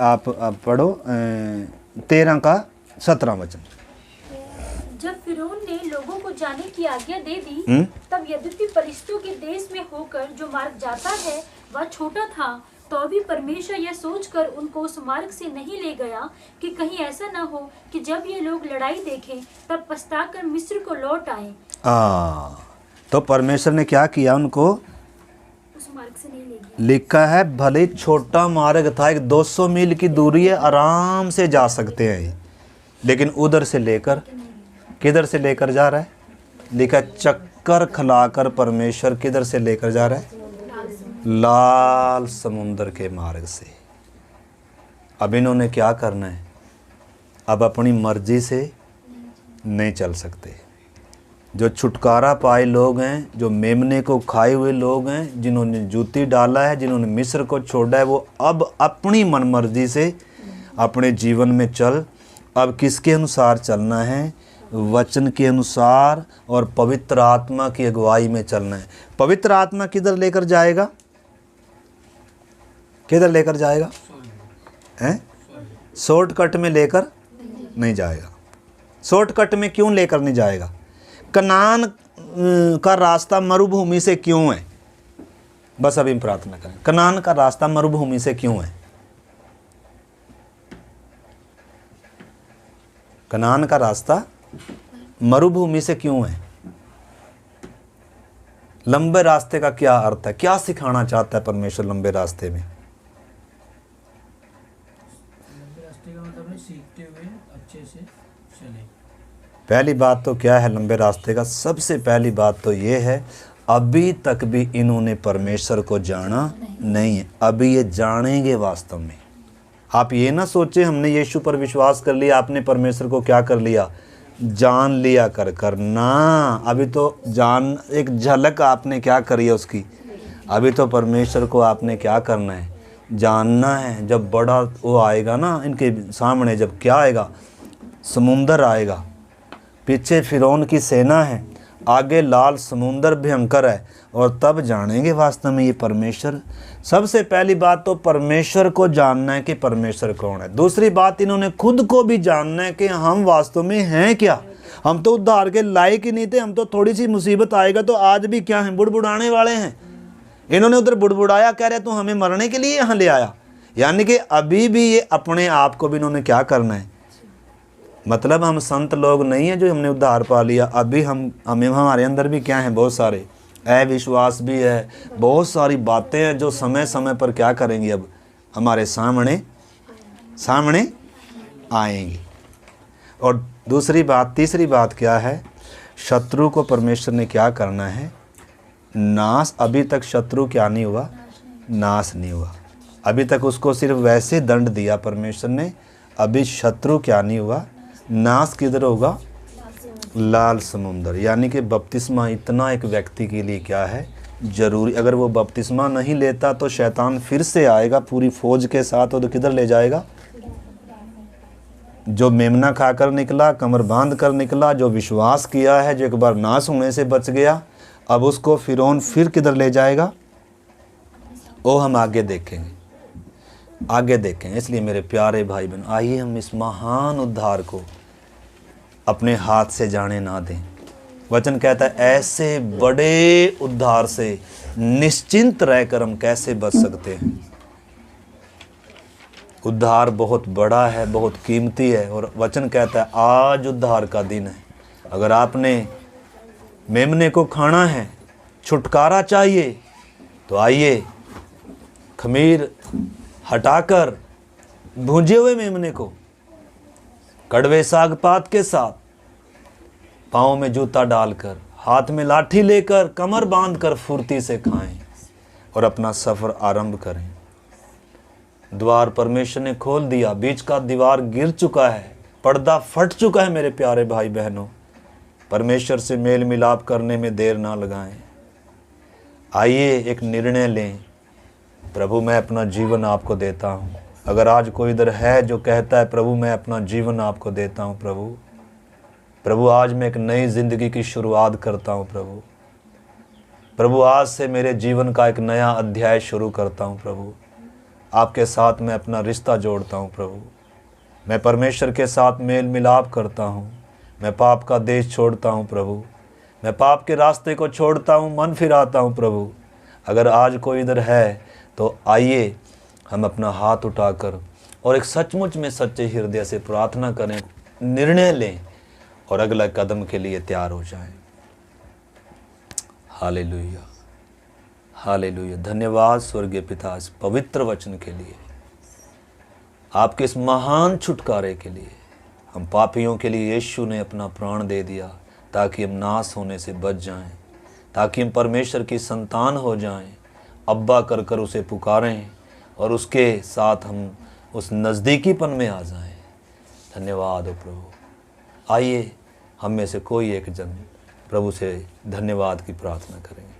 आप पढ़ो 13 का 17 वचन। जब फिरौन ने लोगों को जाने की आज्ञा दे दी, तब यद्यपि फलिश्तियों के देश में होकर जो मार्ग जाता है वह छोटा था, तो भी परमेश्वर यह सोचकर उनको उस मार्ग से नहीं ले गया कि कहीं ऐसा न हो कि जब ये लोग लड़ाई देखें तब पछताकर मिस्र को लौट आए। तो परमेश्वर ने क्या किया? उनको उस मार्ग से नहीं ले गया। लिखा है भले छोटा मार्ग था, एक 200 मील की दूरी है, आराम से जा सकते हैं, लेकिन उधर से लेकर किधर से लेकर जा रहा है? लिखा चक्कर खिलाकर परमेश्वर किधर से लेकर जा रहा है? लाल समुंदर के मार्ग से। अब इन्होंने क्या करना है? अब अपनी मर्जी से नहीं चल सकते। जो छुटकारा पाए लोग हैं, जो मेमने को खाए हुए लोग हैं, जिन्होंने जूती डाला है, जिन्होंने मिस्र को छोड़ा है, वो अब अपनी मनमर्जी से अपने जीवन में चल। अब किसके अनुसार चलना है? वचन के अनुसार और पवित्र आत्मा की अगुवाई में चलना है। पवित्र आत्मा किधर लेकर जाएगा? किधर लेकर जाएगा? हैं? शॉर्टकट में लेकर नहीं जाएगा। शॉर्टकट में क्यों लेकर नहीं जाएगा? कनान का रास्ता मरुभूमि से क्यों है? बस अभी हम प्रार्थना करें। कनान का रास्ता मरुभूमि से क्यों है? कनान का रास्ता मरुभूमि से क्यों है? लंबे रास्ते का क्या अर्थ है? क्या सिखाना चाहता है परमेश्वर लंबे रास्ते में? लंबे रास्ते का मतलब है सीखते हुए अच्छे से चले। पहली बात तो क्या है लंबे रास्ते का? सबसे पहली बात तो ये है, अभी तक भी इन्होंने परमेश्वर को जाना नहीं है। अभी ये जानेंगे वास्तव में। आप ये ना सोचे हमने यीशु पर विश्वास कर लिया, आपने परमेश्वर को क्या कर लिया? जान लिया कर ना। अभी तो जान, एक झलक आपने क्या करी है उसकी। अभी तो परमेश्वर को आपने क्या करना है? जानना है। जब बड़ा वो आएगा ना इनके सामने, जब क्या आएगा? समुंदर आएगा, पीछे फिरौन की सेना है, आगे लाल समुंदर भयंकर है, और तब जानेंगे वास्तव में ये परमेश्वर। सबसे पहली बात तो परमेश्वर को जानना है कि परमेश्वर कौन है। दूसरी बात, इन्होंने खुद को भी जानना है कि हम वास्तव में हैं क्या। हम तो उद्धार के लायक ही नहीं थे, हम तो थोड़ी सी मुसीबत आएगा तो आज भी क्या हैं? बुड़बुड़ाने वाले हैं। इन्होंने उधर बुड़बुड़ाया, कह रहे तू हमें मरने के लिए यहाँ ले आया। यानी कि अभी भी ये अपने आप को भी इन्होंने क्या करना है? मतलब हम संत लोग नहीं हैं जो हमने उद्धार पा लिया। अभी हमें हमारे अंदर भी क्या है? बहुत सारे अविश्वास भी है, बहुत सारी बातें हैं जो समय समय पर क्या करेंगी? अब हमारे सामने आएंगी। और दूसरी बात, तीसरी बात क्या है? शत्रु को परमेश्वर ने क्या करना है? नाश। अभी तक शत्रु क्या नहीं हुआ? नाश नहीं हुआ। अभी तक उसको सिर्फ वैसे दंड दिया परमेश्वर ने। अभी शत्रु क्या नहीं हुआ? नाश। किधर होगा? लाल समुंदर। यानी कि बपतिस्मा इतना एक व्यक्ति के लिए क्या है? जरूरी। अगर वो बपतिस्मा नहीं लेता तो शैतान फिर से आएगा पूरी फौज के साथ, और तो किधर ले जाएगा? जो मेमना खाकर निकला, कमर बांध कर निकला, जो विश्वास किया है, जो एक बार नाश होने से बच गया, अब उसको फिरौन फिर किधर ले जाएगा? वो हम आगे देखेंगे, आगे देखेंगे। इसलिए मेरे प्यारे भाई बहन, आइए हम इस महान उद्धार को अपने हाथ से जाने ना दें। वचन कहता है ऐसे बड़े उद्धार से निश्चिंत रहकर हम कैसे बच सकते हैं। उद्धार बहुत बड़ा है, बहुत कीमती है, और वचन कहता है आज उद्धार का दिन है। अगर आपने मेमने को खाना है, छुटकारा चाहिए, तो आइए खमीर हटाकर भूंजे हुए मेमने को कड़वे साग पात के साथ, पाँव में जूता डालकर, हाथ में लाठी लेकर, कमर बांधकर फुर्ती से खाएं और अपना सफ़र आरंभ करें। द्वार परमेश्वर ने खोल दिया, बीच का दीवार गिर चुका है, पर्दा फट चुका है। मेरे प्यारे भाई बहनों, परमेश्वर से मेल मिलाप करने में देर ना लगाएं। आइए एक निर्णय लें, प्रभु मैं अपना जीवन आपको देता हूँ। अगर आज कोई इधर है जो कहता है प्रभु मैं अपना जीवन आपको देता हूँ, प्रभु आज मैं एक नई ज़िंदगी की शुरुआत करता हूँ। प्रभु आज से मेरे जीवन का एक नया अध्याय शुरू करता हूँ। प्रभु आपके साथ मैं अपना रिश्ता जोड़ता हूँ। प्रभु मैं परमेश्वर के साथ मेल मिलाप करता हूँ। मैं पाप का देश छोड़ता हूँ। प्रभु मैं पाप के रास्ते को छोड़ता हूँ, मन फिराता हूँ। प्रभु अगर आज कोई इधर है तो आइए हम अपना हाथ उठाकर और एक सचमुच में सच्चे हृदय से प्रार्थना करें, निर्णय लें और अगला कदम के लिए तैयार हो जाएं। Hallelujah, hallelujah. धन्यवाद स्वर्गीय पिता इस पवित्र वचन के लिए, आपके इस महान छुटकारे के लिए। हम पापियों के लिए यीशु ने अपना प्राण दे दिया ताकि हम नाश होने से बच जाएं, ताकि हम परमेश्वर की संतान हो जाएं, अब्बा कर कर उसे पुकारें और उसके साथ हम उस नज़दीकीपन में आ जाएं। धन्यवाद हो प्रभु। आइए हम में से कोई एक जन प्रभु से धन्यवाद की प्रार्थना करेंगे।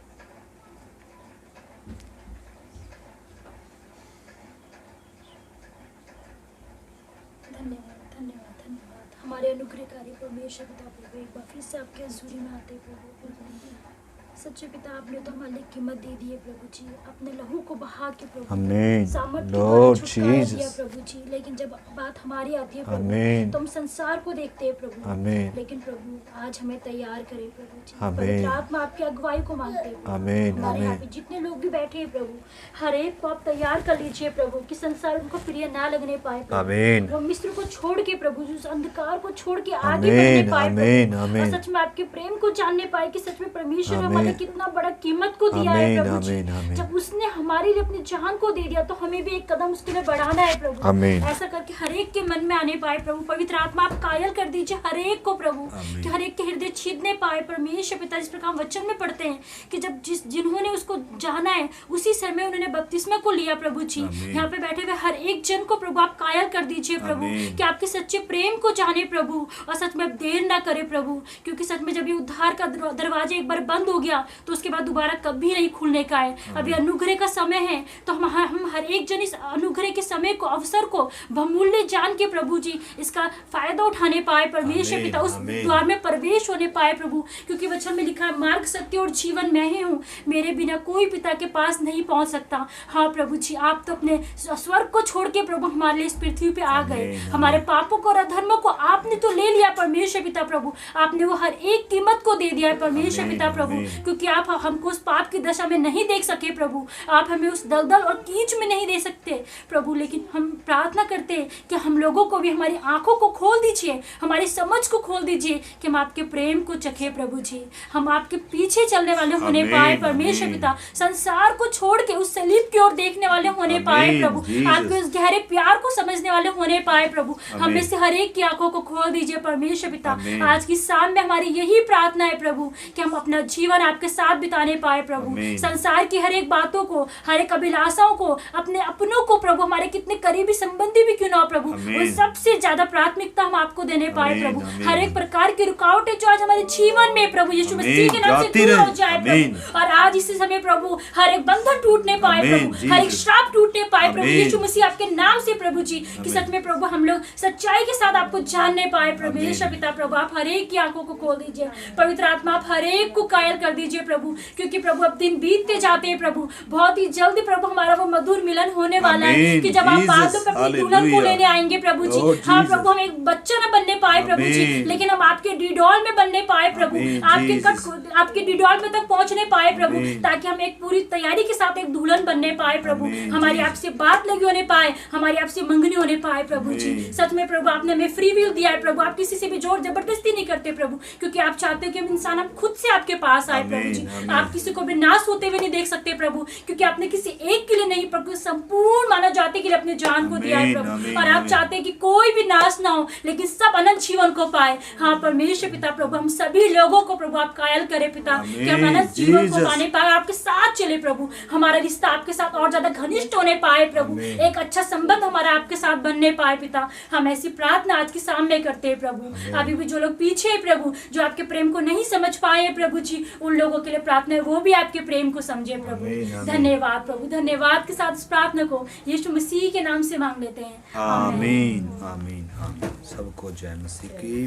धन्यवाद, धन्यवाद, धन्यवाद। हमारे अनुग्रहकारी परमेश्वर पिता प्रभु, एक बार फिर से आपके हजूरी में आते प्रभु, सच्चे पिता, आपने तो हमारे लिए कीमत दे दी है प्रभु जी, अपने लहू को बहा के प्रभु आमीन सामर्थ के लॉर्ड द्वारा छुटकारा दिया जीसस प्रभु जी। लेकिन जब बात हमारी आती है प्रभु आमीन तो हम संसार को देखते हैं प्रभु, आमीन लेकिन प्रभु आज हमें तैयार करें प्रभु जी। आमीन। पवित्र आत्मा आपकी अगुवाई को मांगते हैं प्रभु। आमीन हमारे यहाँ आमीन पे जितने लोग भी बैठे हैं प्रभु, हर एक को आप तैयार कर लीजिए प्रभु कि संसार उनको प्रिय ना लगने पाए प्रभु। आमीन वो मिस्र को छोड़ के प्रभु, उस अंधकार को छोड़ के आगे आमीन, बढ़ने पाए आमीन, प्रभु। आमीन। और सच में आपके प्रेम को जानने पाए कि सच में परमेश्वर ने आमीन। हमारे कितना बड़ा कीमत को दिया है आमीन, प्रभु जी। आमीन, आमीन। जब उसने हमारे लिए अपनी जान को दे दिया तो हमें भी एक कदम उसके लिए बढ़ाना है प्रभु। आमीन। ऐसा करके हर एक के मन में आने पाए प्रभु। पवित्र आत्मा आप कायल कर दीजिए हर एक को प्रभु, आमीन। कि हर एक के हृदय छीनने पाए परमेश्वर पिता। जिस प्रकार हम वचन में पढ़ते हैं कि जब जिन्होंने उसको जाना है उसी समय उन्होंने बपतिस्मा को लिया प्रभु जी। आमीन। यहाँ पे बैठे हुए हर एक जन को प्रभु आप कायल कर दीजिए प्रभु, आमीन। कि आपके सच्चे प्रेम को जाने प्रभु, और सच में देर ना करे प्रभु। क्योंकि सच में जब ये उद्धार का दरवाजा एक बार बंद हो गया तो उसके बाद दोबारा कभी नहीं खुलने का है। अभी अनुग्रह का समय है तो हम हर एक जन इस अनुग्रह के समय को, अवसर को बहुमूल्य जान के प्रभु जी इसका फायदा उठाने पाए परमेश्वर आमीन, पिता, उस आमीन। द्वार में प्रवेश होने पाए प्रभु। क्योंकि वचन में लिखा है मार्ग, सत्य और जीवन मैं ही हूँ, मेरे बिना कोई पिता के पास नहीं पहुंच सकता। हाँ प्रभु जी, आप तो अपने स्वर्ग को छोड़ के प्रभु हमारे लिए इस पृथ्वी पे आ गए। आमीन, हमारे पापों को और अधर्मों को आपने तो ले लिया परमेश्वर पिता प्रभु, आपने वो हर एक कीमत को दे दिया है परमेश्वर आमीन, पिता प्रभु। आमीन। क्योंकि आप हमको उस पाप की दशा में नहीं देख सके प्रभु, आप हमें उस दलदल और कीच में नहीं दे सकते प्रभु। लेकिन हम प्रार्थना करते हैं कि हम लोगों को भी हमारी आंखों को खोल दीजिए, हमारी समझ को खोल दीजिए कि हम आपके प्रेम को चखे प्रभु जी। हम आपके पीछे चलने वाले होने आमीन, पाए परमेश्वर आमीन। पिता, संसार को छोड़ के उस सलीब की ओर देखने वाले होने पाए आमीन, प्रभु, जीसस। आपके उस गहरे प्यार को समझने वाले होने पाए प्रभु। आमीन। हमें से हर एक की आंखों को खोल दीजिए परमेश्वर पिता। आमीन। आज की शाम में हमारी यही प्रार्थना है प्रभु कि हम अपना जीवन आपके साथ बिताने पाए प्रभु। आमीन। संसार की हर एक बातों को, हर एक अभिलाषाओं को, अपने अपनों को प्रभु, हमारे कितने करीबी संबंधी भी क्यों ना हो प्रभु, आमीन। उन सबसे ज्यादा प्राथमिकता हम आपको देने पाए आमीन, प्रभु। आमीन। हर एक प्रकार की रुकावटें जो आज हमारे जीवन में प्रभु यीशु आमीन। मसीह के नाम से जाती दूर हो रहे। जाए आमीन। प्रभु। और आज इसी समय प्रभु हर एक बंधन टूटने पाए आमीन, प्रभु, हर एक जीसस। श्राप टूटने पाए प्रभु आमीन। यीशु मसीह आपके नाम से प्रभु जी। कि आमीन। सच में प्रभु हम लोग सच्चाई के साथ आपको जानने पाए परमेश्वर आमीन। पिता प्रभु। आप हर एक की आंखों को खोल दीजिए पवित्र आत्मा, आप हर एक को कायल कर दीजिए प्रभु। क्योंकि प्रभु अब दिन बीतते जाते हैं प्रभु, बहुत ही जल्दी प्रभु हमारा वो मधुर मिलन होने वाला है आमीन, कि जब आप जीसस, बादलों पे अपनी दुल्हन को हालेलुया। लेने आएंगे प्रभु जी। Lord हाँ Jesus। प्रभु, हम एक बच्चा न बनने पाए प्रभु जी, आमीन। लेकिन हम आपके डिडोल में बनने पाए प्रभु, आमीन, आपके डिडोल में तक पहुंचने पाए प्रभु, आमीन। ताकि हम एक पूरी तैयारी के साथ एक दुल्हन बनने पाए प्रभु। आमीन, हमारी जीसस। आपसे बात लगी होने पाए, हमारी आपसे मंगनी होने पाए प्रभु जी। आमीन। सच में प्रभु आपने हमें फ्री विल दिया है प्रभु, आप किसी से भी जोर जबरदस्ती नहीं करते प्रभु, क्योंकि आप चाहते हो कि हम इंसान हम खुद से आपके पास आए प्रभु जी। आमीन, आप किसी को भी नाश होते हुए नहीं देख सकते प्रभु, क्योंकि आपने किसी एक के लिए नहीं प्रभु, संपूर्ण मानव जाति के लिए अपनी जान को दिया है आमीन, प्रभु। आमीन, और आप आमीन। चाहते हैं कि कोई भी नाश ना हो, लेकिन सब अनंत जीवन को पाए। हाँ परमेश्वर पिता प्रभु, हम सभी लोगों को प्रभु आप कायल करे पिता, कि हम आमीन, अनंत जीवन को जीसस। पाने पाए, आपके साथ चले प्रभु। हमारा रिश्ता आपके साथ और ज्यादा घनिष्ठ होने पाए प्रभु, आमीन। एक अच्छा संबंध हमारा आपके साथ बनने पाए पिता। हम ऐसी प्रार्थना आज के सामने करते हैं प्रभु। अभी भी जो लोग पीछे है प्रभु, जो आपके प्रेम को नहीं समझ पाए प्रभु जी, उन लोगों के लिए प्रार्थना है वो भी आपके प्रेम को समझे प्रभु। आमीन, आमीन। धन्यवाद प्रभु, धन्यवाद के साथ इस प्रार्थना को यीशु मसीह के नाम से मांग लेते हैं। आमीन आमीन आमीन। सबको जय मसीह की।